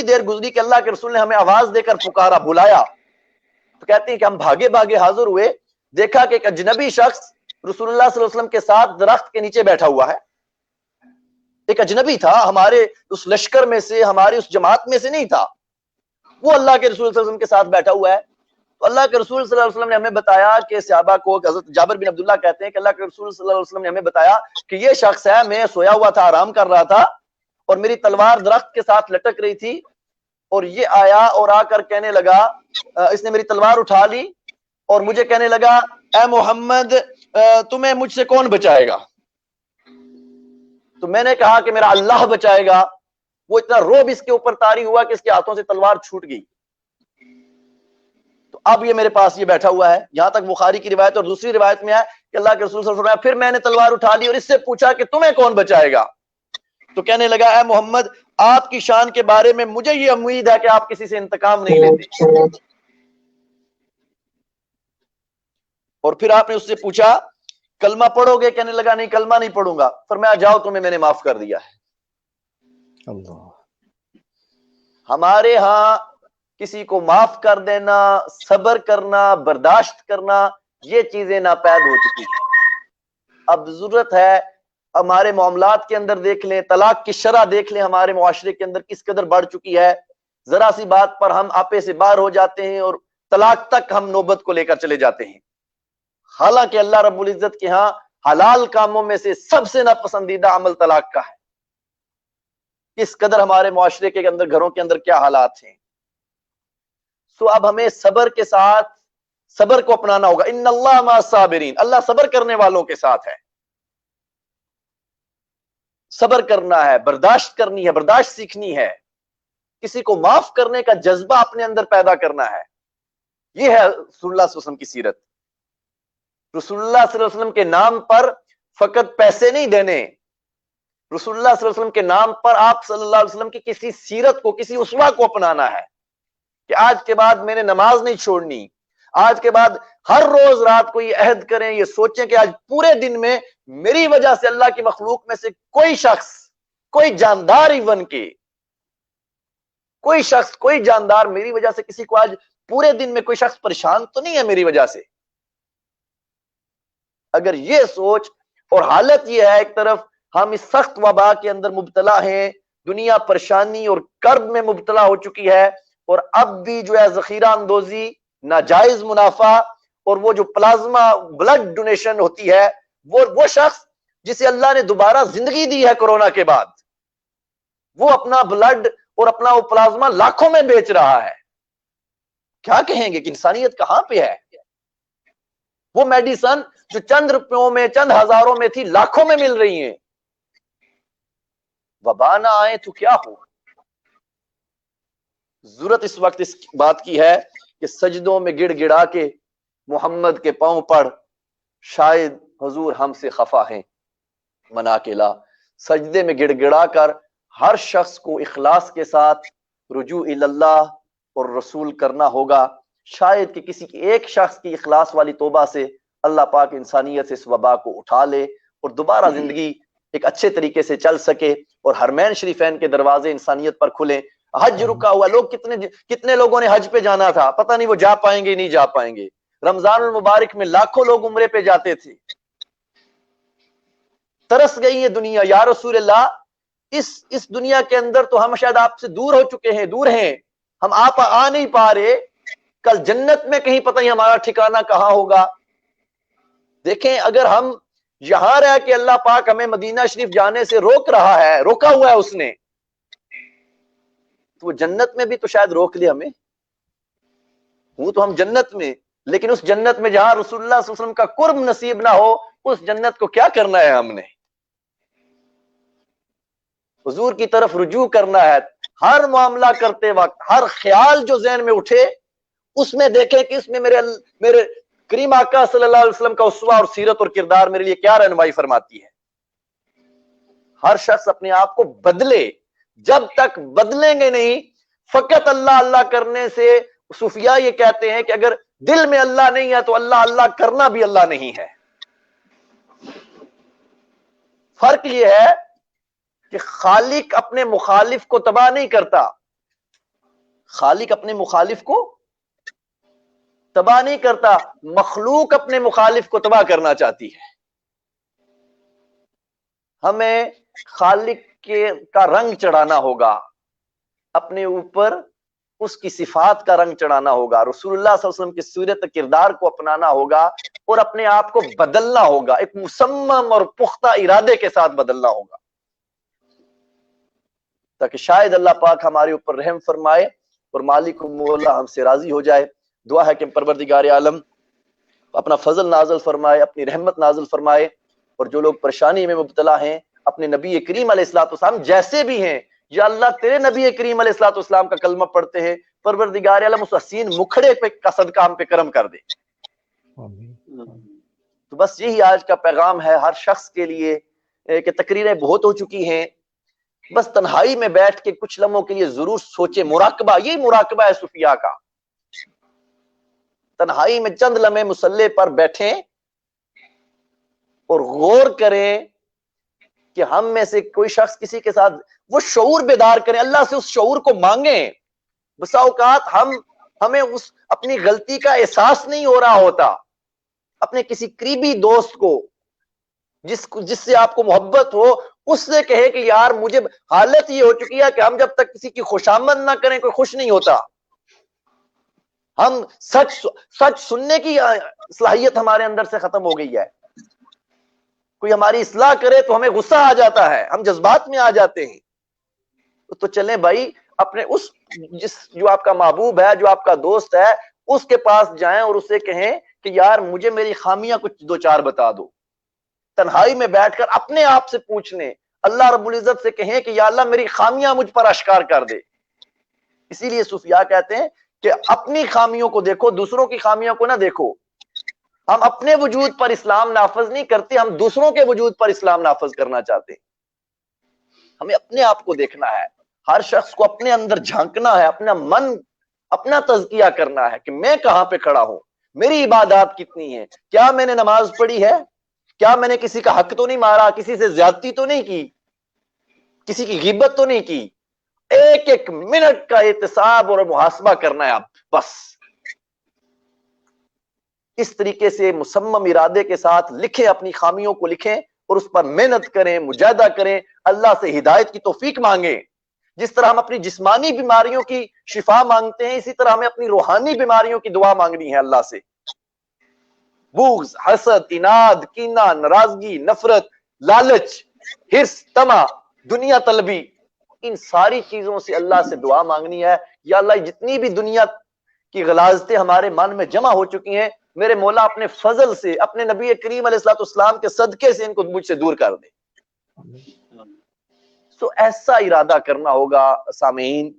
دیر گزری کہ اللہ کے رسول نے ہمیں آواز دے کر پکارا, بلایا. تو کہتے ہیں کہ ہم بھاگے بھاگے حاضر ہوئے, دیکھا کہ ایک اجنبی شخص رسول اللہ صلی اللہ علیہ وسلم کے ساتھ درخت کے نیچے بیٹھا ہوا ہے. ایک اجنبی تھا, ہمارے اس لشکر میں سے, ہماری اس جماعت میں سے نہیں تھا, وہ اللہ کے رسول صلی اللہ علیہ وسلم کے ساتھ بیٹھا ہوا ہے. تو اللہ کے رسول صلی اللہ علیہ وسلم نے ہمیں بتایا کہ صحابہ کو, حضرت جابر بن عبداللہ کہتے ہیں کہ اللہ کے رسول صلی اللہ علیہ وسلم نے ہمیں بتایا کہ یہ شخص ہے, میں سویا ہوا تھا, آرام کر رہا تھا, اور میری تلوار درخت کے ساتھ لٹک رہی تھی, اور یہ آیا اور آ کر کہنے لگا, اس نے میری تلوار اٹھا لی اور مجھے کہنے لگا, اے محمد تمہیں مجھ سے کون بچائے گا؟ تو میں نے کہا کہ میرا اللہ بچائے گا. وہ اتنا روب اس کے اوپر طاری ہوا کہ اس کے ہاتھوں سے تلوار چھوٹ گئی. تو اب یہ میرے پاس یہ بیٹھا ہوا ہے. یہاں تک بخاری کی روایت, اور دوسری روایت میں ہے کہ اللہ کے رسول صلی اللہ علیہ وسلم, پھر میں نے تلوار اٹھا لی اور اس سے پوچھا کہ تمہیں کون بچائے گا؟ تو کہنے لگا, اے محمد آپ کی شان کے بارے میں مجھے یہ امید ہے کہ آپ کسی سے انتقام نہیں لیتے. اور پھر آپ نے اس سے پوچھا کلمہ پڑھو گے؟ کہنے لگا نہیں کلمہ نہیں پڑھوں گا. فرمایا جاؤ تمہیں میں نے معاف کر دیا ہے. اللہ. ہمارے ہاں کسی کو معاف کر دینا, صبر کرنا, برداشت کرنا, یہ چیزیں ناپید ہو چکی ہیں. اب ضرورت ہے, ہمارے معاملات کے اندر دیکھ لیں, طلاق کی شرح دیکھ لیں, ہمارے معاشرے کے اندر کس قدر بڑھ چکی ہے. ذرا سی بات پر ہم آپے سے باہر ہو جاتے ہیں اور طلاق تک ہم نوبت کو لے کر چلے جاتے ہیں. حالانکہ اللہ رب العزت کے ہاں حلال کاموں میں سے سب سے ناپسندیدہ عمل طلاق کا ہے. کس قدر ہمارے معاشرے کے اندر, گھروں کے اندر کیا حالات ہیں. سو اب ہمیں صبر کے ساتھ, صبر کو اپنانا ہوگا. ان اللہ مع الصابرین, اللہ صبر کرنے والوں کے ساتھ ہے. صبر کرنا ہے, برداشت کرنی ہے, برداشت سیکھنی ہے, کسی کو معاف کرنے کا جذبہ اپنے اندر پیدا کرنا ہے. یہ ہے رسول اللہ صلی اللہ علیہ وسلم کی سیرت. رسول اللہ صلی اللہ علیہ وسلم کے نام پر فقط پیسے نہیں دینے، رسول اللہ صلی اللہ علیہ وسلم کے نام پر آپ صلی اللہ علیہ وسلم کی کسی سیرت کو، کسی اسوہ کو اپنانا ہے کہ آج کے بعد میں نے نماز نہیں چھوڑنی، آج کے بعد ہر روز رات کو یہ عہد کریں، یہ سوچیں کہ آج پورے دن میں میری وجہ سے اللہ کی مخلوق میں سے کوئی شخص، کوئی جاندار ایون کے کوئی شخص، کوئی جاندار میری وجہ سے کسی کو آج پورے دن میں کوئی شخص پریشان تو نہیں ہے میری وجہ سے۔ اگر یہ سوچ اور حالت یہ ہے، ایک طرف ہم اس سخت وبا کے اندر مبتلا ہیں، دنیا پریشانی اور کرب میں مبتلا ہو چکی ہے، اور اب بھی جو ہے ذخیرہ اندوزی، ناجائز منافع، اور وہ جو پلازما بلڈ ڈونیشن ہوتی ہے، وہ شخص جسے اللہ نے دوبارہ زندگی دی ہے کورونا کے بعد، وہ اپنا بلڈ اور اپنا وہ پلازما لاکھوں میں بیچ رہا ہے۔ کیا کہیں گے کہ انسانیت کہاں پہ ہے؟ وہ میڈیسن جو چند روپیوں میں، چند ہزاروں میں تھی، لاکھوں میں مل رہی ہیں۔ وبا نہ آئے تو کیا ہو؟ ضرورت اس وقت اس بات کی ہے کہ سجدوں میں گڑ گڑا کے محمد کے پاؤں پڑ، شاید حضور ہم سے خفا ہیں منا کے لا۔ سجدے میں گڑ گڑا کر ہر شخص کو اخلاص کے ساتھ رجوع اللہ اور رسول کرنا ہوگا۔ شاید کہ کسی ایک شخص کی اخلاص والی توبہ سے اللہ پاک انسانیت سے اس وبا کو اٹھا لے اور دوبارہ زندگی ایک اچھے طریقے سے چل سکے، اور حرمین شریفین کے دروازے انسانیت پر کھلیں۔ حج رکا ہوا، لوگ کتنے لوگوں نے حج پہ جانا تھا، پتہ نہیں وہ جا پائیں گے نہیں جا پائیں گے۔ رمضان المبارک میں لاکھوں لوگ عمرے پہ جاتے تھے۔ ترس گئی ہے دنیا، یا رسول اللہ اس دنیا کے اندر تو ہم شاید آپ سے دور ہو چکے ہیں، دور ہیں، ہم آپ آ نہیں پا رہے، کل جنت میں کہیں پتہ نہیں ہمارا ٹھکانہ کہاں ہوگا۔ دیکھیں، اگر ہم یہاں رہ کے اللہ پاک ہمیں مدینہ شریف جانے سے روک رہا ہے، روکا ہوا ہے اس نے، تو وہ جنت میں بھی تو شاید روک لے ہمیں۔ وہ تو ہم جنت میں، لیکن اس جنت میں جہاں رسول اللہ صلی اللہ علیہ وسلم کا قرب نصیب نہ ہو، اس جنت کو کیا کرنا ہے؟ ہم نے حضور کی طرف رجوع کرنا ہے۔ ہر معاملہ کرتے وقت، ہر خیال جو ذہن میں اٹھے، اس میں دیکھیں کہ اس میں میرے کریم آقا صلی اللہ علیہ وسلم کا اسوہ اور سیرت اور کردار میرے لیے کیا رہنمائی فرماتی ہے۔ ہر شخص اپنے آپ کو بدلے، جب تک بدلیں گے نہیں، فقط اللہ اللہ کرنے سے، صوفیاء یہ کہتے ہیں کہ اگر دل میں اللہ نہیں ہے تو اللہ اللہ کرنا بھی اللہ نہیں ہے۔ فرق یہ ہے کہ خالق اپنے مخالف کو تباہ نہیں کرتا، خالق اپنے مخالف کو تباہ نہیں کرتا، مخلوق اپنے مخالف کو تباہ کرنا چاہتی ہے۔ ہمیں خالق کا رنگ چڑھانا ہوگا، اپنے اوپر اس کی صفات کا رنگ چڑھانا ہوگا، رسول اللہ صلی اللہ علیہ وسلم کی صورت کردار کو اپنانا ہوگا، اور اپنے آپ کو بدلنا ہوگا، ایک مصمم اور پختہ ارادے کے ساتھ بدلنا ہوگا، تاکہ شاید اللہ پاک ہمارے اوپر رحم فرمائے اور مالک و مولا ہم سے راضی ہو جائے۔ دعا ہے کہ پروردگار عالم اپنا فضل نازل فرمائے، اپنی رحمت نازل فرمائے، اور جو لوگ پریشانی میں مبتلا ہیں، اپنے نبی کریم علیہ الصلوۃ والسلام جیسے بھی ہیں، یا اللہ تیرے نبی کریم علیہ الصلوۃ والسلام کا کلمہ پڑھتے ہیں، پروردگار عالم اس حسین مکھڑے کا صدقہ ہم پہ کرم کر دے۔ تو بس یہی آج کا پیغام ہے ہر شخص کے لیے کہ تقریریں بہت ہو چکی ہیں، بس تنہائی میں بیٹھ کے کچھ لمحوں کے لیے ضرور سوچے، مراقبہ، یہی مراقبہ ہے صوفیاء کا۔ تنہائی میں چند لمحے مصلی پر بیٹھیں اور غور کریں کہ ہم میں سے کوئی شخص کسی کے ساتھ وہ شعور بیدار کریں، اللہ سے اس شعور کو مانگیں۔ بسا اوقات ہمیں اس اپنی غلطی کا احساس نہیں ہو رہا ہوتا، اپنے کسی قریبی دوست کو جس سے آپ کو محبت ہو، اس سے کہے کہ یار مجھے حالت یہ ہو چکی ہے کہ ہم جب تک کسی کی خوشامد نہ کریں کوئی خوش نہیں ہوتا، ہم سچ سننے کی صلاحیت ہمارے اندر سے ختم ہو گئی ہے، کوئی ہماری اصلاح کرے تو ہمیں غصہ آ جاتا ہے، ہم جذبات میں آ جاتے ہیں۔ تو چلیں بھائی، اپنے جو آپ کا محبوب ہے، جو آپ کا دوست ہے، اس کے پاس جائیں اور اسے کہیں کہ یار مجھے میری خامیاں کچھ دو چار بتا دو۔ تنہائی میں بیٹھ کر اپنے آپ سے پوچھ لیں، اللہ رب العزت سے کہیں کہ یا اللہ میری خامیاں مجھ پر اشکار کر دے۔ اسی لیے صوفیاء کہتے ہیں کہ اپنی خامیوں کو دیکھو، دوسروں کی خامیوں کو نہ دیکھو۔ ہم اپنے وجود پر اسلام نافذ نہیں کرتے، ہم دوسروں کے وجود پر اسلام نافذ کرنا چاہتے ہیں۔ ہمیں اپنے آپ کو دیکھنا ہے، ہر شخص کو اپنے اندر جھانکنا ہے، اپنا من، اپنا تزکیہ کرنا ہے کہ میں کہاں پہ کھڑا ہوں، میری عبادات کتنی ہیں، کیا میں نے نماز پڑھی ہے، کیا میں نے کسی کا حق تو نہیں مارا، کسی سے زیادتی تو نہیں کی، کسی کی غیبت تو نہیں کی۔ ایک ایک منٹ کا احتساب اور محاسبہ کرنا ہے آپ، بس اس طریقے سے مصمم ارادے کے ساتھ لکھیں، اپنی خامیوں کو لکھیں اور اس پر محنت کریں، مجاہدہ کریں، اللہ سے ہدایت کی توفیق مانگیں۔ جس طرح ہم اپنی جسمانی بیماریوں کی شفا مانگتے ہیں، اسی طرح ہمیں اپنی روحانی بیماریوں کی دعا مانگنی ہے اللہ سے۔ بغض، حسد، اناد، کینہ، ناراضگی، نفرت، لالچ، حرص، طمع، دنیا طلبی، ان ساری چیزوں سے اللہ سے دعا مانگنی ہے، یا اللہ جتنی بھی دنیا کی غلاظتیں ہمارے من میں جمع ہو چکی ہیں، میرے مولا اپنے فضل سے، اپنے نبی کریم علیہ الصلوۃ والسلام کے صدقے سے ان کو مجھ سے دور کر دے۔ تو ایسا ارادہ کرنا ہوگا سامعین،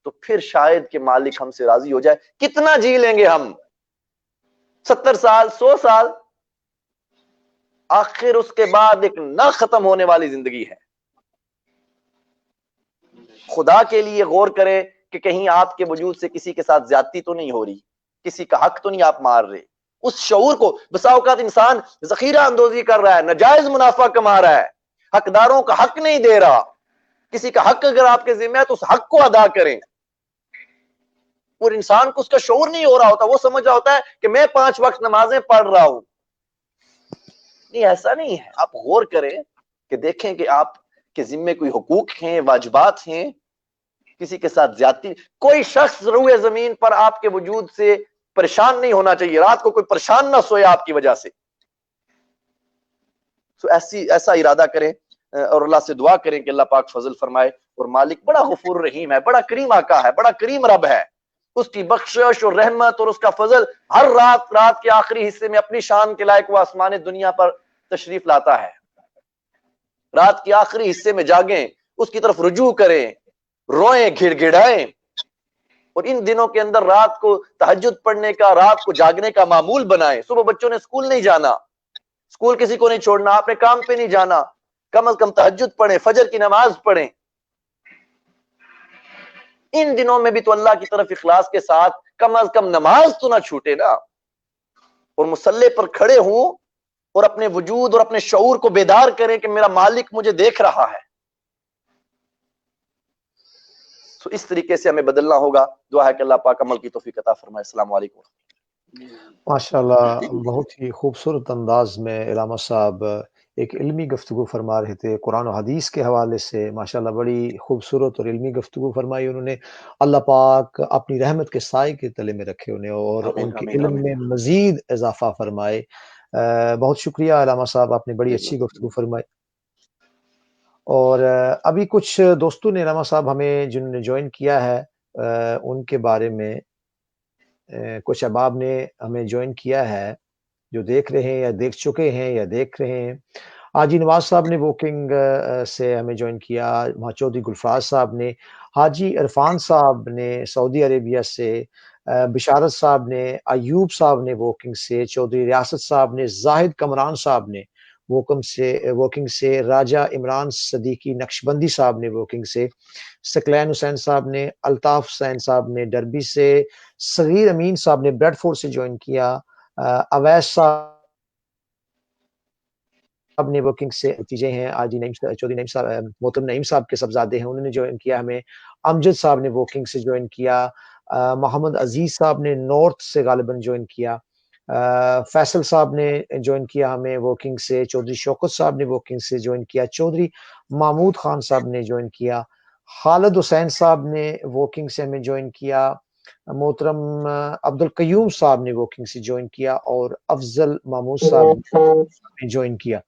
تو پھر شاید کہ مالک ہم سے راضی ہو جائے۔ کتنا جی لیں گے ہم؟ 70 سال، 100 سال؟ آخر اس کے بعد ایک نہ ختم ہونے والی زندگی ہے۔ خدا کے لیے غور کریں کہ کہیں آپ کے وجود سے کسی کے ساتھ زیادتی تو نہیں ہو رہی، کسی کا حق تو نہیں آپ مار رہے۔ اس شعور کو، بسا اوقات انسان ذخیرہ اندوزی کر رہا ہے، ناجائز منافع کما رہا ہے، حقداروں کا حق نہیں دے رہا۔ کسی کا حق اگر آپ کے ذمہ ہے تو اس حق کو ادا کریں۔ اور انسان کو اس کا شعور نہیں ہو رہا ہوتا، وہ سمجھ رہا ہوتا ہے کہ میں 5 وقت نمازیں پڑھ رہا ہوں۔ نہیں، ایسا نہیں ہے۔ آپ غور کریں کہ دیکھیں کہ آپ کے ذمے کوئی حقوق ہیں، واجبات ہیں، کسی کے ساتھ زیادتی۔ کوئی شخص روئے زمین پر آپ کے وجود سے پریشان نہیں ہونا چاہیے، رات کو کوئی پریشان نہ سوئے آپ کی وجہ سے۔ تو ایسا ارادہ کریں اور اللہ سے دعا کریں کہ اللہ پاک فضل فرمائے۔ اور مالک بڑا غفور رحیم ہے، بڑا کریم آقا ہے، بڑا کریم رب ہے۔ اس کی بخشش اور رحمت اور اس کا فضل ہر رات کے آخری حصے میں اپنی شان کے لائق وہ آسمان دنیا پر تشریف لاتا ہے۔ رات کے آخری حصے میں جاگیں، اس کی طرف رجوع کریں، روئیں، گھڑ گھڑائیں، اور ان دنوں کے اندر رات کو تہجد پڑھنے کا، رات کو جاگنے کا معمول بنائیں۔ صبح بچوں نے اسکول نہیں جانا، اسکول کسی کو نہیں چھوڑنا، آپ نے کام پہ نہیں جانا، کم از کم تہجد پڑھیں، فجر کی نماز پڑھیں۔ ان دنوں میں بھی تو اللہ کی طرف اخلاص کے ساتھ کم از کم نماز تو نہ چھوٹے نا، اور مصلی پر کھڑے ہوں اور اپنے وجود اور اپنے شعور کو بیدار کریں کہ میرا مالک مجھے دیکھ رہا ہے۔ تو اس طریقے سے ہمیں بدلنا ہوگا۔ دعا ہے کہ اللہ پاک عمل کی توفیق عطا فرمائے۔ السلام علیکم۔ ماشاءاللہ، بہت ہی خوبصورت انداز میں علامہ صاحب ایک علمی گفتگو فرما رہے تھے قرآن و حدیث کے حوالے سے۔ ماشاءاللہ بڑی خوبصورت اور علمی گفتگو فرمائی انہوں نے۔ اللہ پاک اپنی رحمت کے سائے کے تلے میں رکھے انہیں اور آمین، ان کے آمین، علم آمین۔ میں مزید اضافہ فرمائے۔ بہت شکریہ علامہ صاحب، آپ نے بڑی اچھی گفتگو فرمائی۔ اور ابھی کچھ دوستوں نے علامہ صاحب ہمیں جنہوں نے جوائن کیا ہے ان کے بارے میں کچھ احباب نے ہمیں جوائن کیا ہے جو دیکھ رہے ہیں یا دیکھ چکے ہیں یا دیکھ رہے ہیں۔ حاجی نواز صاحب نے ووکنگ سے ہمیں جوائن کیا، وہاں چودھری گلفراز صاحب نے، حاجی عرفان صاحب نے سعودی عربیہ سے، بشارت صاحب نے، ایوب صاحب نے ووکنگ سے، چودھری ریاست صاحب نے، زاہد کمران صاحب نے ووکنگ سے، راجہ عمران صدیقی نقشبندی صاحب نے ووکنگ سے، سکلین حسین صاحب نے، الطاف حسین صاحب نے ڈربی سے، صغیر امین صاحب نے بریڈ فورڈ سے جوائن کیا، اویس صاحب نے ورکنگ سے نتیجے ہیں، آج چودھری نعیم صاحب محترم نعیم صاحب کے صاحبزادے ہیں، انہوں نے جوائن کیا ہمیں، امجد صاحب نے ورکنگ سے جوائن کیا، محمد عزیز صاحب نے نارتھ سے غالباً جوائن کیا، فیصل صاحب نے جوائن کیا ہمیں ورکنگ سے، چودھری شوکت صاحب نے ورکنگ سے جوائن کیا، چودھری محمود خان صاحب نے جوائن کیا، خالد حسین صاحب نے ورکنگ سے ہمیں جوائن کیا، محترم عبد القیوم صاحب نے ورکنگ سے جوائن کیا، اور افضل محمود صاحب نے جوائن کیا۔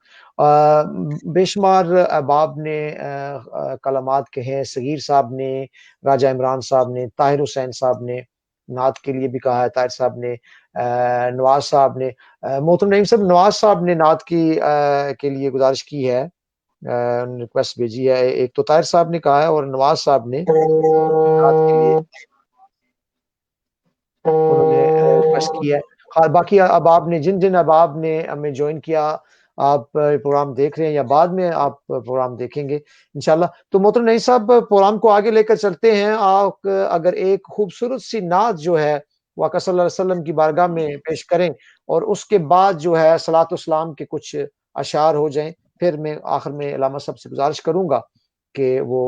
بے شمار احباب نے کلمات کہے، صغیر صاحب نے، راجہ عمران صاحب نے، طاہر حسین صاحب نے نعت کے لیے بھی کہا ہے، طاہر صاحب نے، نواز صاحب نے، محترم نعیم صاحب نواز صاحب نے نعت کے لیے گزارش کی ہے، ریکویسٹ بھیجی ہے۔ ایک تو طاہر صاحب نے کہا ہے اور نواز صاحب نے نعت کے لیے انہوں نے ریکویسٹ کی ہے۔ باقی اب آپ نے جن احباب نے ہمیں جوائن کیا، آپ پروگرام دیکھ رہے ہیں یا بعد میں آپ پروگرام دیکھیں گے انشاءاللہ، تو محترم نعیم صاحب پروگرام کو آگے لے کر چلتے ہیں۔ آپ اگر ایک خوبصورت سی نعت جو ہے وہ آقا صلی اللہ علیہ وسلم کی بارگاہ میں پیش کریں، اور اس کے بعد جو ہے صلاۃ والسلام کے کچھ اشعار ہو جائیں، پھر میں آخر میں علامہ صاحب سے گزارش کروں گا کہ وہ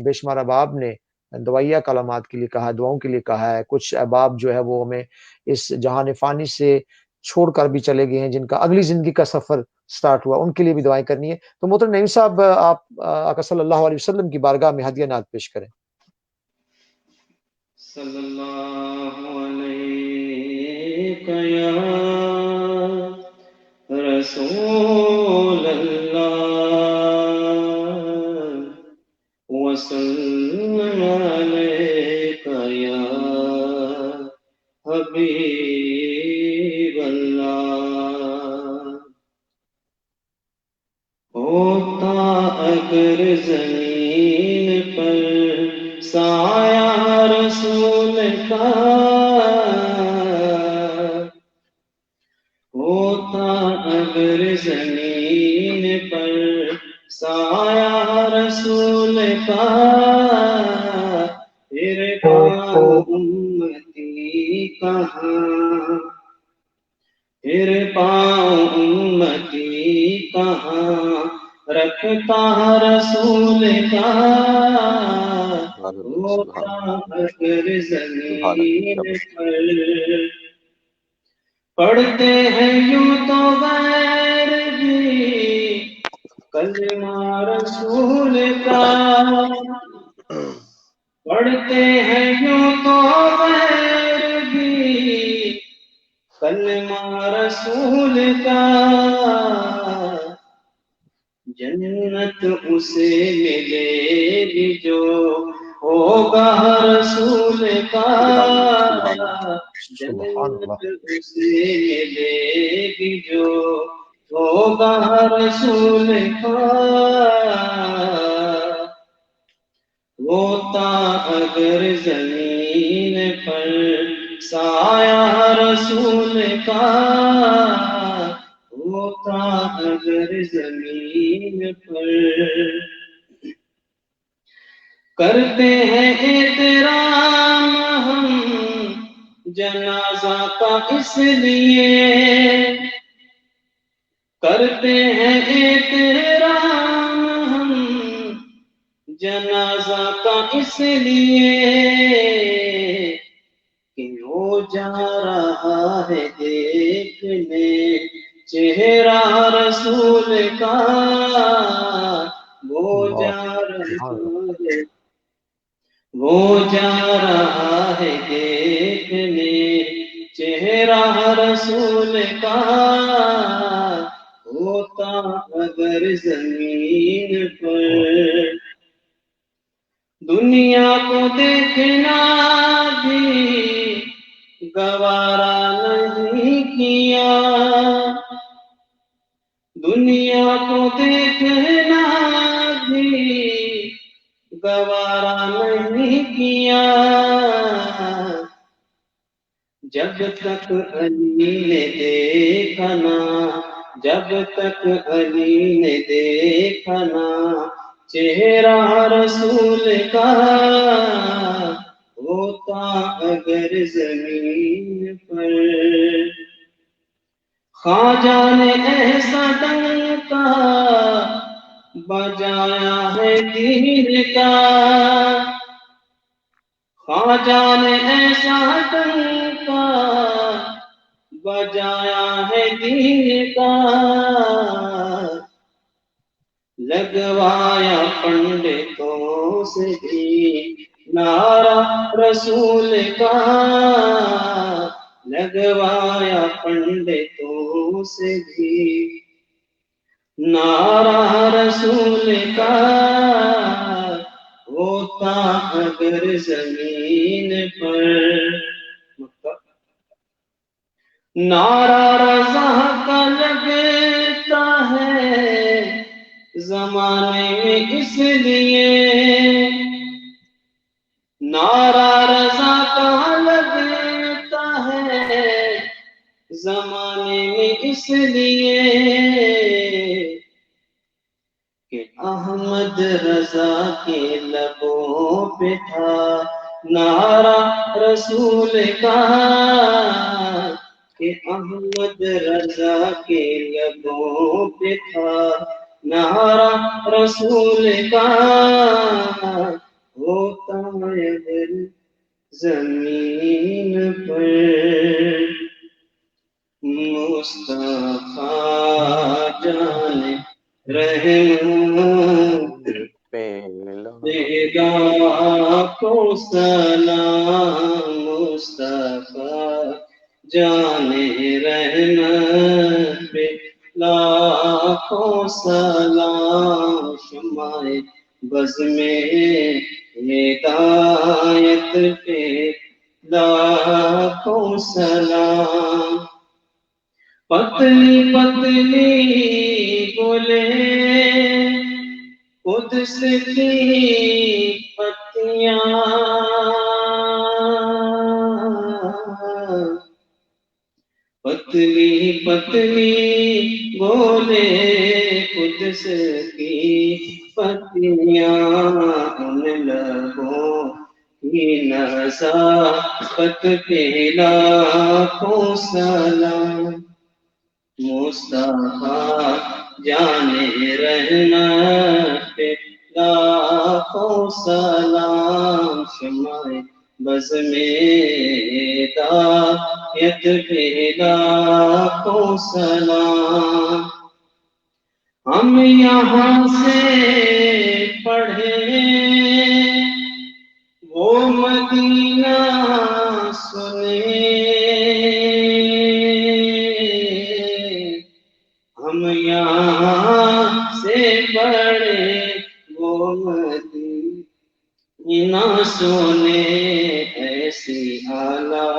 بے شمار احباب نے دعائیہ کلمات کے لیے کہا ہے، دعاؤں کے لیے کہا ہے، کچھ احباب جو ہے وہ ہمیں اس جہان فانی سے چھوڑ کر بھی چلے گئے ہیں، جن کا اگلی زندگی کا سفر سٹارٹ ہوا، ان کے لیے بھی دعائیں کرنی ہے۔ تو محترم نعیم صاحب آپ آقا صلی اللہ علیہ وسلم کی بارگاہ میں ہدیہ نعت پیش کریں۔ صلی اللہ علیہ یا رسول اللہ وسلم علیک یا حبیب اللہ۔ ہوتا اگر زمین پر سایہ رسول کا، ہوتا اگر زمین پر سایہ رسول کا، پھر پاؤں امتی کہاں، پھر پاؤں امتی کہاں رکھتا رسول کا۔ ہوتا اگر زمین پر پڑھتے ہیں یوں تو غیر بھی کلمہ رسول کا، پڑھتے ہیں یوں تو غیر بھی کلمہ رسول کا، جنت اسے ملے گی جو ہوگا رسول کا، جنت اسے ملے گی جو ہوگا رسول کا۔ ہوتا اگر زمین پر سایہ رسول کا، ہوتا اگر زمین پر، کرتے ہیں احترام ہم جنازہ کا اس لیے، کرتے ہیں احترام ہم جنازہ کا اس لیے کہ وہ جا رہا ہے دیکھنے چہرہ رسول کا، وہ جا رہا ہے، وہ جا رہا ہے دیکھنے چہرہ رسول کا۔ ہوتا اگر زمین پر دنیا کو دیکھنا بھی گوارا نہیں کیا، دنیا کو دیکھنا بھی گوارا نہیں کیا، جب تک علی نے دیکھا نا، جب تک علی نے دیکھا نا چہرہ رسول کا۔ ہوتا اگر زمین پر خواجہ نے ایسا ڈنکا بجایا ہے دین کا، خواجہ نے ایسا ڈنکا بجایا ہے دین کا، لگوایا پنڈتوں سے بھی نعرہ رسول کا، لگوایا پنڈتوں سے بھی نعرہ رسول کا۔ ہوتا اگر زمین پر نعرہ رضا کا لگتا ہے زمانے میں اس لیے، نعرہ رضا کا لگتا ہے اس لیے کہ احمد رضا کے لبوں پہ تھا نعرہ رسول کا، کہ احمد رضا کے لبوں پہ تھا نعرہ رسول کا، ہوتا اگر زمین پر مصطفیٰ جان رحم تیرا کو سلام مصطفیٰ جان رحمت پہ لاکھوں سلام، شمع بز میں ہدایت پہ لاکھوں سلام، پتلی پتلی بولے قدس کی پتیاں، پتلی پتلی بولے قدس کی پتیاں، ان لبوں کی نزاکت پہ لاکھوں سلام، مصطفیٰ جان رحمت پہ لاکھوں سلام، شمع بز میں ہدایت پہ لاکھوں سلام، ہم یہاں سے پڑھے وہ مدینہ سنے، ہم یہاں سے پڑھے وہ مدینہ سنے، ایسی اعلیٰ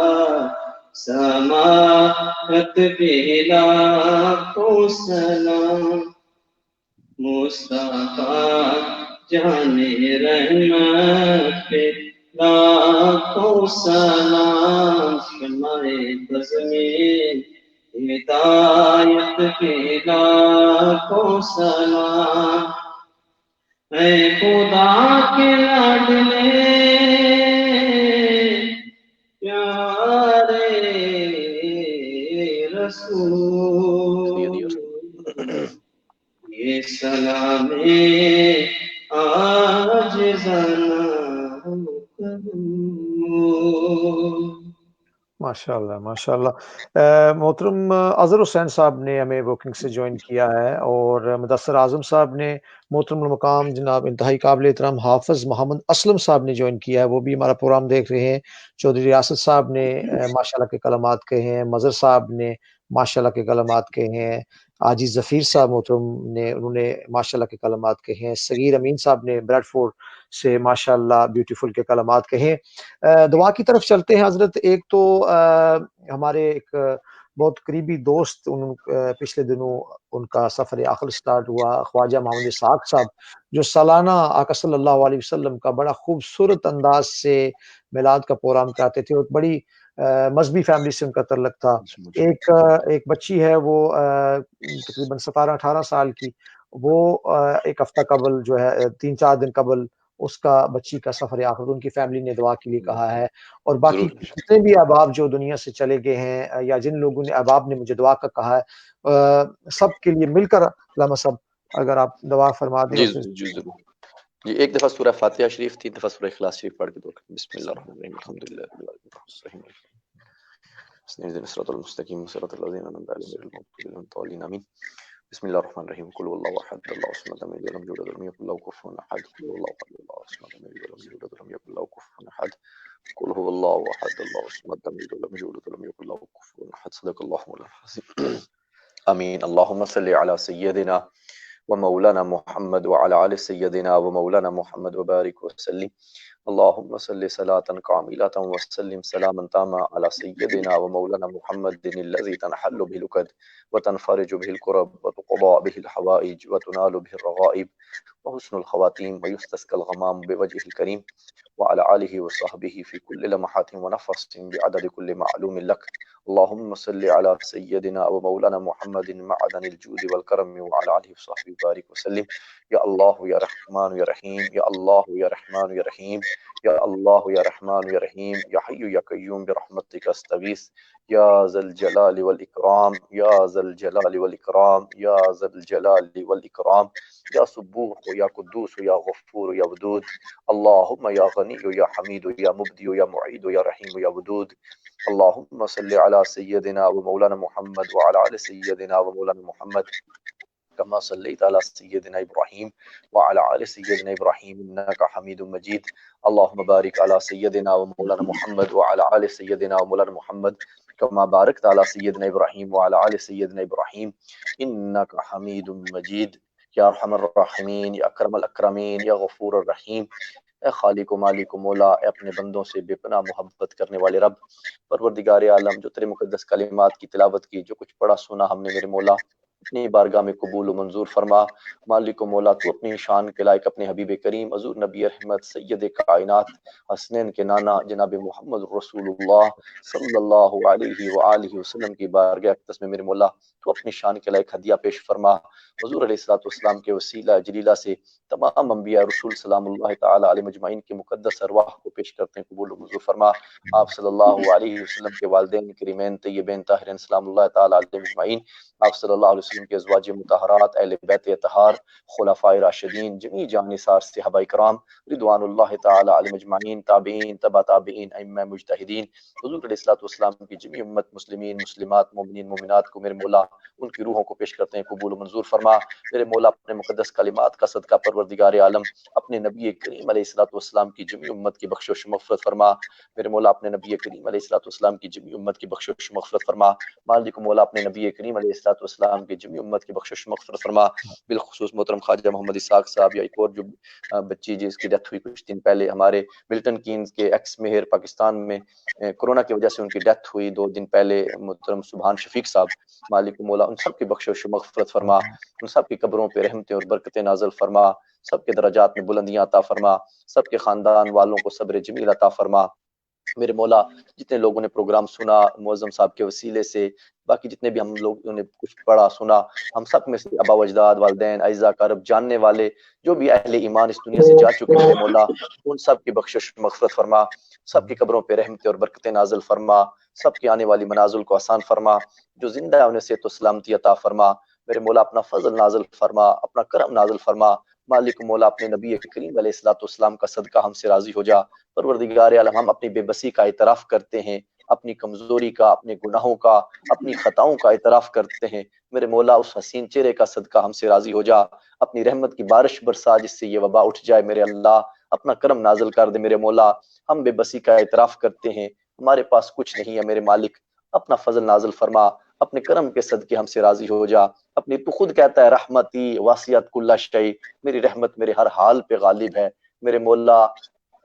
سماعت پہ لاکھوں سلام، مصطفیٰ جان رحمت پہ لاکھوں سلام، شمع بز میں ہدایت پہ لاکھوں سلام، اے خدا کے لاڈلے پیارے رسول، یہ سلام آج زنا ماشاءاللہ ماشاءاللہ۔ محترم اظہر حسین صاحب نے ہمیں بکنگ سے جوائن کیا ہے، اور مدثر اعظم صاحب نے، محترم المقام جناب انتہائی قابل احترام حافظ محمد اسلم صاحب نے جوائن کیا ہے، وہ بھی ہمارا پروگرام دیکھ رہے ہیں، چودھری ریاست صاحب نے ماشاءاللہ کے کلمات کہے ہیں، مظہر صاحب نے ماشاءاللہ کے کلمات کہے ہیں، عاجز ظفیر صاحب محترم نے، انہوں نے ماشاءاللہ کے کلمات کہے ہیں، صغیر امین صاحب نے بریڈ فورڈ سے ماشاءاللہ بیوٹیفل کے کلمات کہے ہیں۔ دعا کی طرف چلتے ہیں حضرت۔ ایک تو ہمارے ایک بہت قریبی دوست، پچھلے دنوں ان کا سفر عقل سٹارٹ ہوا، خواجہ محمد اسحاق صاحب، جو سالانہ آقا صلی اللہ علیہ وسلم کا بڑا خوبصورت انداز سے میلاد کا پروگرام کراتے تھے، اور بڑی مذہبی فیملی سے ان کا تعلق تھا۔ ایک بچی ہے، وہ تقریباً 17-18 سال کی، وہ ایک ہفتہ قبل جو ہے 3-4 دن قبل اس کا بچی کا سفر آخرت ان کی فیملی نے دعا کے لیے کہا ہے، اور باقی جتنے بھی احباب جو دنیا سے چلے گئے ہیں، یا جن لوگوں نے احباب نے مجھے دعا کا کہا ہے، سب کے لیے مل کر علامہ صاحب اگر آپ دعا فرما دیں۔ جی ضرور جی، ایک دفعہ سورہ فاتحہ شریف، 3 دفعہ سورہ اخلاص شریف پڑھ کے دعا کریں۔ بسم اللہ الرحمن الرحیم، الحمدللہ رب العالمین، اهدنا الصراط المستقیم صراط الذین انعمت علیہم غیر المغضوب علیہم ولا الضالین، آمین۔ بسم اللہ الرحمن الرحیم، قل هو اللہ احد اللہ الصمد لم یلد ولم یولد ولم یکن له کفوا احد، قل هو اللہ احد اللہ الصمد لم یلد ولم یولد ولم یکن له کفوا احد، قل هو اللہ احد اللہ الصمد لم یلد ولم یولد ولم یکن له کفوا احد، صدق اللہ العظیم، آمین۔ اللہم صلی علی سیدنا ومولانا محمد وعلى آل سيدنا ومولانا محمد وبارك وسلم، اللهم صل صلاة كاملة وسلم سلاما تاما على سيدنا ومولانا محمد الذي تنحل به العقد وتنفرج به الكرب وتقضى به الحوائج وتنال به الرغائب وحسن الخواتيم ويستسقى الغمام بوجهه الكريم وعلى آله وصحبه في كل لمحة ونفس بعدد كل معلوم لك. اللهم صل على سيدنا ومولانا محمد معدن الجود والكرم وعلى آله وصحبه وبارك وسلم. يا الله يا رحمن يا رحيم، يا الله يا رحمن يا رحيم، يا الله يا رحمن يا رحيم، يا حي يا قيوم برحمتك استغيث، يا ذا الجلال والإكرام، يا ذا الجلال والإكرام، يا ذا الجلال والإكرام، يا سبوح يا قدوس يا غفور يا ودود. اللهم يا غني يا حميد يا مبدي يا معيد يا رحيم يا ودود. اللهم صل على سيدنا ومولانا محمد وعلى آل سيدنا ومولانا محمد كما صليت على سيدنا إبراهيم وعلى آل سيدنا إبراهيم إنك حميد مجيد. اللهم بارك على سيدنا ومولانا محمد وعلى آل سيدنا ومولانا محمد كما باركت على سيدنا إبراهيم وعلى آل سيدنا إبراهيم إنك حميد مجيد. یا ارحم الراحمین، یا اکرم الاکرمین، یا غفور الرحیم، اے خالق و مالک و مولا، اے اپنے بندوں سے بے پناہ محبت کرنے والے رب، پروردگار عالم، جو تیرے مقدس کلمات کی تلاوت کی، جو کچھ پڑھا سنا ہم نے میرے مولا، اپنی بارگاہ میں قبول و منظور فرما۔ مالک و مولا، تو اپنی شان کے لائق اپنے حبیب کریم حضور نبی رحمت سید کائنات حسنین کے نانا جناب محمد رسول اللہ صلی اللہ علیہ وآلہ وسلم کی بارگاہ اقدس میں میرے مولا تو اپنی شان کے لائق ہدیہ پیش فرما۔ حضور علیہ الصلوۃ والسلام کے وسیلہ جلیلہ سے تمام انبیاء رسول سلام اللہ تعالی علیہ مجمعین کے مقدس ارواح کو پیش کرتے ہیں، قبول و منظور فرما۔ آپ صلی اللہ علیہ وسلم کے والدین کریمین طیبین طاہرین سلام اللہ تعالی علیہ مجمعین، آپ صلی اللہ علیہ وسلم کے ازواج مطہرات، اہل بیت اطہار، خلفائے راشدین، جمیع جانثار صحابہ کرام رضوان اللہ تعالی علیہ مجمعین، تابعین، تبع تابعین، ائمہ مجتہدین، حضور علیہ الصلوۃ والسلام کی جمیع امت مسلمین مسلمات مومنین مومنات کو میرے مولا ان کی روحوں کو پیش کرتے ہیں، قبول و منظور فرما۔ میرے مولا اپنے مقدس کلمات کا صدقہ پروردگار عالم اپنے نبی کریم علیہ الصلوۃ والسلام کی جمیع امت کی بخشش و مغفرت فرما۔ میرے مولا اپنے نبی کریم علیہ الصلوۃ والسلام کی جمیع امت کی بخشش و مغفرت فرما۔ مالک مولا اپنے نبی کریم علیہ الصلوۃ والسلام کی جمیع امت کی بخشش و مغفرت فرما۔ بالخصوص محترم خواجہ محمد اسحاق صاحب، یا ایک اور جو بچی جس کی ڈیتھ ہوئی کچھ دن پہلے، ہمارے ملٹن کینز کے ایکس میئر پاکستان میں کورونا کی وجہ سے ان کی ڈیتھ ہوئی 2 دن پہلے، محترم سبحان شفیق صاحب، مالک مولا ان سب کی بخشش و مغفرت فرما، ان سب کی قبروں پہ رحمتیں اور برکتیں نازل فرما، سب کے درجات میں بلندیاں عطا فرما، سب کے خاندان والوں کو صبر جمیل عطا فرما۔ میرے مولا جتنے لوگوں نے پروگرام سنا معظم صاحب کے وسیلے سے، باقی جتنے بھی ہم لوگوں نے کچھ پڑھا سنا، ہم سب میں سے آبا و اجداد، والدین، اعزا اقارب، جاننے والے جو بھی اہل ایمان اس دنیا سے جا چکے میرے مولا ان سب کی بخشش مغفرت فرما، سب کی قبروں پہ رحمتیں اور برکتیں نازل فرما، سب کی آنے والی منازل کو آسان فرما، جو زندہ ہے انہیں صحت و سلامتی عطا فرما۔ میرے مولا اپنا فضل نازل فرما، اپنا کرم نازل فرما۔ مالک مولا اپنے نبی کریم علیہ الصلوۃ والسلام کا صدقہ ہم سے راضی ہو جا۔ پروردگار عالم ہم اپنی بے بسی کا اعتراف کرتے ہیں، اپنی کمزوری کا، اپنے گناہوں کا، اپنی خطاؤں کا اعتراف کرتے ہیں۔ میرے مولا اس حسین چہرے کا صدقہ ہم سے راضی ہو جا، اپنی رحمت کی بارش برسا جس سے یہ وبا اٹھ جائے میرے اللہ، اپنا کرم نازل کر دے میرے مولا۔ ہم بے بسی کا اعتراف کرتے ہیں، ہمارے پاس کچھ نہیں ہے میرے مالک، اپنا فضل نازل فرما، اپنے کرم کے صدقے ہم سے راضی ہو جا۔ اپنی تو خود کہتا ہے رحمتی واسعت کل شیء، میری رحمت میرے ہر حال پہ غالب ہے۔ میرے مولا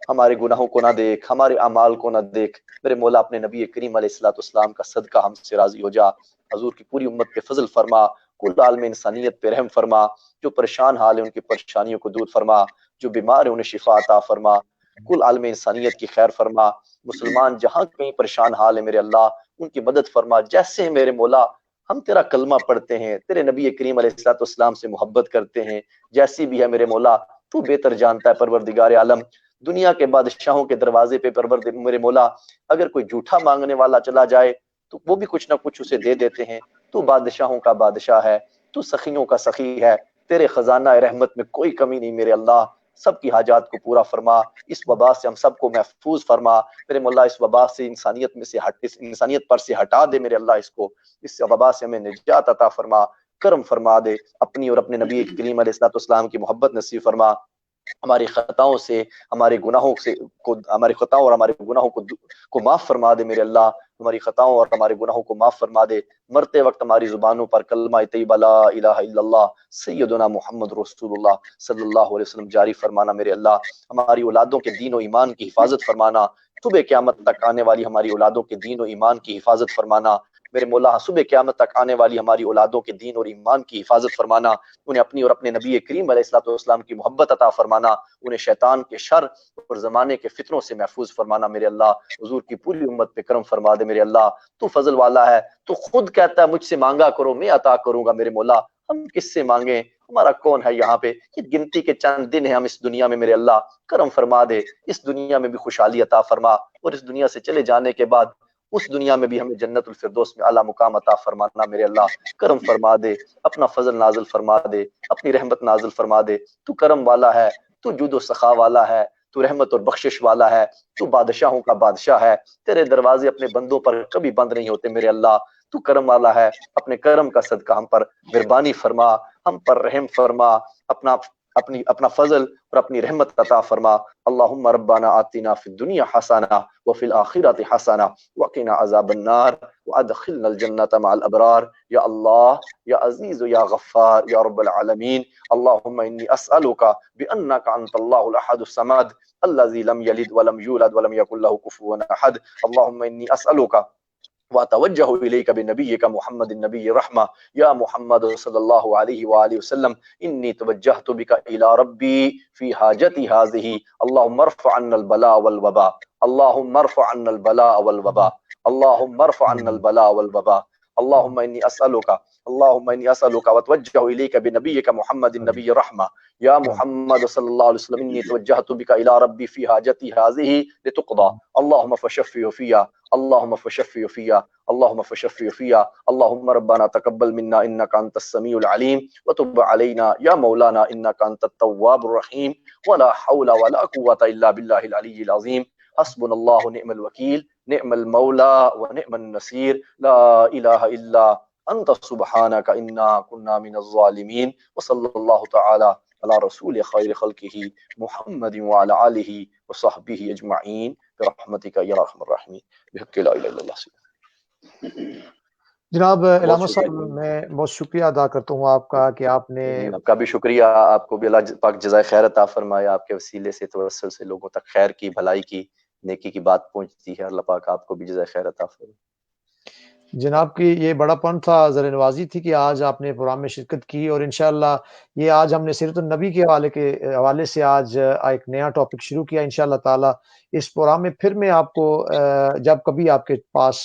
ہمارے گناہوں کو نہ دیکھ، ہمارے اعمال کو نہ دیکھ، میرے مولا اپنے نبی کریم علیہ الصلوۃ والسلام کا صدقہ ہم سے راضی ہو جا۔ حضور کی پوری امت پہ فضل فرما، کل عالم انسانیت پہ رحم فرما، جو پریشان حال ہے ان کی پریشانیوں کو دور فرما، جو بیمار ہیں انہیں شفا عطا فرما، کل عالم انسانیت کی خیر فرما۔ مسلمان جہاں کہیں پریشان حال ہے میرے اللہ ان کی مدد فرما، جیسے میرے مولا ہم تیرا کلمہ پڑھتے ہیں، تیرے نبی کریم علیہ الصلوۃ والسلام سے محبت کرتے ہیں، جیسی بھی ہے میرے مولا تو بہتر جانتا ہے پروردگار عالم۔ دنیا کے بادشاہوں کے دروازے پہ میرے مولا اگر کوئی جھوٹا مانگنے والا چلا جائے تو وہ بھی کچھ نہ کچھ اسے دے دیتے ہیں۔ تو بادشاہوں کا بادشاہ ہے، تو سخیوں کا سخی ہے، تیرے خزانہ رحمت میں کوئی کمی نہیں میرے اللہ۔ سب کی حاجات کو پورا فرما، اس وبا سے ہم سب کو محفوظ فرما میرے مولا، اس وبا سے انسانیت میں سے انسانیت پر سے ہٹا دے میرے اللہ، اس وبا سے ہمیں نجات عطا فرما، کرم فرما دے، اپنی اور اپنے نبی کریم علیہ الصلوۃ والسلام کی محبت نصیب فرما۔ ہماری خطاؤں سے، ہمارے گناہوں سے ہماری خطاؤں اور ہمارے گناہوں کو معاف فرما دے میرے اللہ، ہماری خطاؤں اور ہمارے گناہوں کو معاف فرما دے۔ مرتے وقت ہماری زبانوں پر کلمہ طیبہ لا الہ الا اللہ سیدنا محمد رسول اللہ صلی اللہ علیہ وسلم جاری فرمانا میرے اللہ۔ ہماری اولادوں کے دین و ایمان کی حفاظت فرمانا، صبح قیامت تک آنے والی ہماری اولادوں کے دین و ایمان کی حفاظت فرمانا۔ میرے مولا صبح قیامت تک آنے والی ہماری اولادوں کے دین اور ایمان کی حفاظت فرمانا، انہیں اپنی اور اپنے نبی کریم علیہ الصلوۃ والسلام کی محبت عطا فرمانا، انہیں شیطان کے شر اور زمانے کے فتنوں سے محفوظ فرمانا میرے اللہ، حضور کی پوری امت پہ کرم فرما دے میرے اللہ، تو فضل والا ہے، تو خود کہتا ہے مجھ سے مانگا کرو میں عطا کروں گا میرے مولا، ہم کس سے مانگیں، ہمارا کون ہے یہاں پہ، یہ گنتی کے چند دن ہیں ہم اس دنیا میں میرے اللہ، کرم فرما دے، اس دنیا میں بھی خوشحالی عطا فرما، اور اس دنیا سے چلے جانے کے بعد اس دنیا میں بھی ہمیں جنت الفردوس میں اعلیٰ مقام عطا فرمانا میرے اللہ، کرم فرما دے، اپنا فضل نازل فرما دے، اپنی رحمت نازل فرما دے، تو کرم والا ہے، تو جود و سخا والا ہے، تو رحمت اور بخشش والا ہے، تو بادشاہوں کا بادشاہ ہے، تیرے دروازے اپنے بندوں پر کبھی بند نہیں ہوتے میرے اللہ، تو کرم والا ہے، اپنے کرم کا صدقہ ہم پر مہربانی فرما، ہم پر رحم فرما، اپنا فضل اور اپنی رحمت عطا فرما، اللہم ربنا آتنا فی الدنیا حسنہ وفی الآخرۃ حسنہ وقنا عذاب النار وادخلنا الجنۃ مع الابرار، یا اللہ یا عزیز یا غفار یا رب العالمین، اللہم انی اسألک بانک انت اللہ الاحد الصمد الذی لم یلد ولم یولد ولم یکن له کفوا احد، اللہم انی اسألک واتوجہ الیک بنبیک محمد النبی رحمہ یا محمد صلی اللہ علیہ وآلہ وسلم، انی توجہت بک الی ربی فی حاجتی هذه، اللہم ارفع عنا البلاء والوباء، اللہم ارفع عنا البلاء والوباء، اللہم ارفع عنا البلاء والوباء، اللہم انی اسألک واتوجہ الیک بنبیک محمد النبی رحمہ یا محمد صلی اللہ علیہ وسلم، انی توجہت بک الی ربی فی حاجتی هذه لتقضى، اللہم فشفع فیہا، اللہم فشفع فیہا، اللہم فشفع فیہا، اللہم ربنا تقبل منا انک انت السمیع العلیم وتب علینا یا مولانا انک انت التواب الرحیم، ولا حول ولا قوة الا باللہ العلی العظیم، حسبنا اللہ نعم الوکیل نعم المولا ونعم النصیر، لا الہ الا انت سبحانک انا کنا من الظالمین، وصلی اللہ تعالی علی رسول خیر خلقہ محمد وعلی آلہ وصحبہ اجمعین برحمتک یا ارحم الراحمین، بحق لا الہ الا اللہ۔ جناب بہت علامہ شکریہ، صاحب، میں بہت شکریہ ادا کرتا ہوں آپ کا کہ آپ نے آپ کا بھی شکریہ، آپ کو بھی اللہ پاک جزائے خیر عطا فرمائے، آپ کے وسیلے سے توسل سے لوگوں تک خیر کی، بھلائی کی، نیکی کی بات پہنچتی ہے، اللہ پاک آپ کو بھی جزائے خیر عطا فرمائے۔ جناب کی یہ بڑا پن تھا، زر نوازی تھی کہ آج آپ نے پروگرام میں شرکت کی، اور انشاءاللہ یہ آج ہم نے سیرت النبی کے حوالے سے آج ایک نیا ٹاپک شروع کیا انشاءاللہ تعالی۔ اس پروگرام میں پھر میں آپ کو جب کبھی آپ کے پاس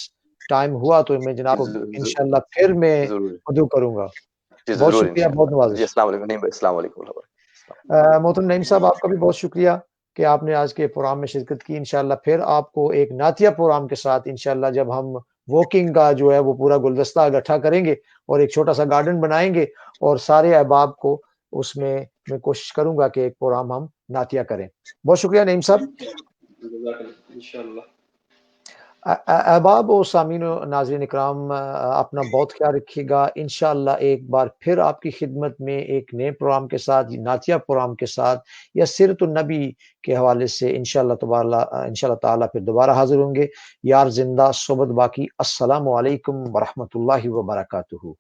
ٹائم ہوا تو میں جناب کو انشاءاللہ پھر میں ضرور مدعو کروں گا۔ جی، بہت ضرور شکریہ، بہت انشاءاللہ جی، نوازش۔ السلام علیکم، نہیں، السلام علیکم ورحمۃ اللہ۔ محترم نعیم صاحب، آپ کا بھی بہت شکریہ کہ آپ نے آج کے پروگرام میں شرکت کی۔ انشاءاللہ پھر آپ کو ایک نعتیہ پروگرام کے ساتھ انشاءاللہ جب ہم واکنگ کا جو ہے وہ پورا گلدستہ اکٹھا کریں گے اور ایک چھوٹا سا گارڈن بنائیں گے، اور سارے احباب کو اس میں کوشش کروں گا کہ ایک پروگرام ہم نعتیہ کریں۔ بہت شکریہ نعیم صاحب۔ انشاءاللہ احباب و سامعین و ناظرین اکرام، اپنا بہت خیال رکھیے گا۔ انشاءاللہ ایک بار پھر آپ کی خدمت میں ایک نئے پروگرام کے ساتھ، نعتیہ پروگرام کے ساتھ یا سیرت النبی کے حوالے سے انشاءاللہ تعالیٰ پھر دوبارہ حاضر ہوں گے۔ یار زندہ صحبت باقی۔ السلام علیکم ورحمۃ اللہ وبرکاتہ۔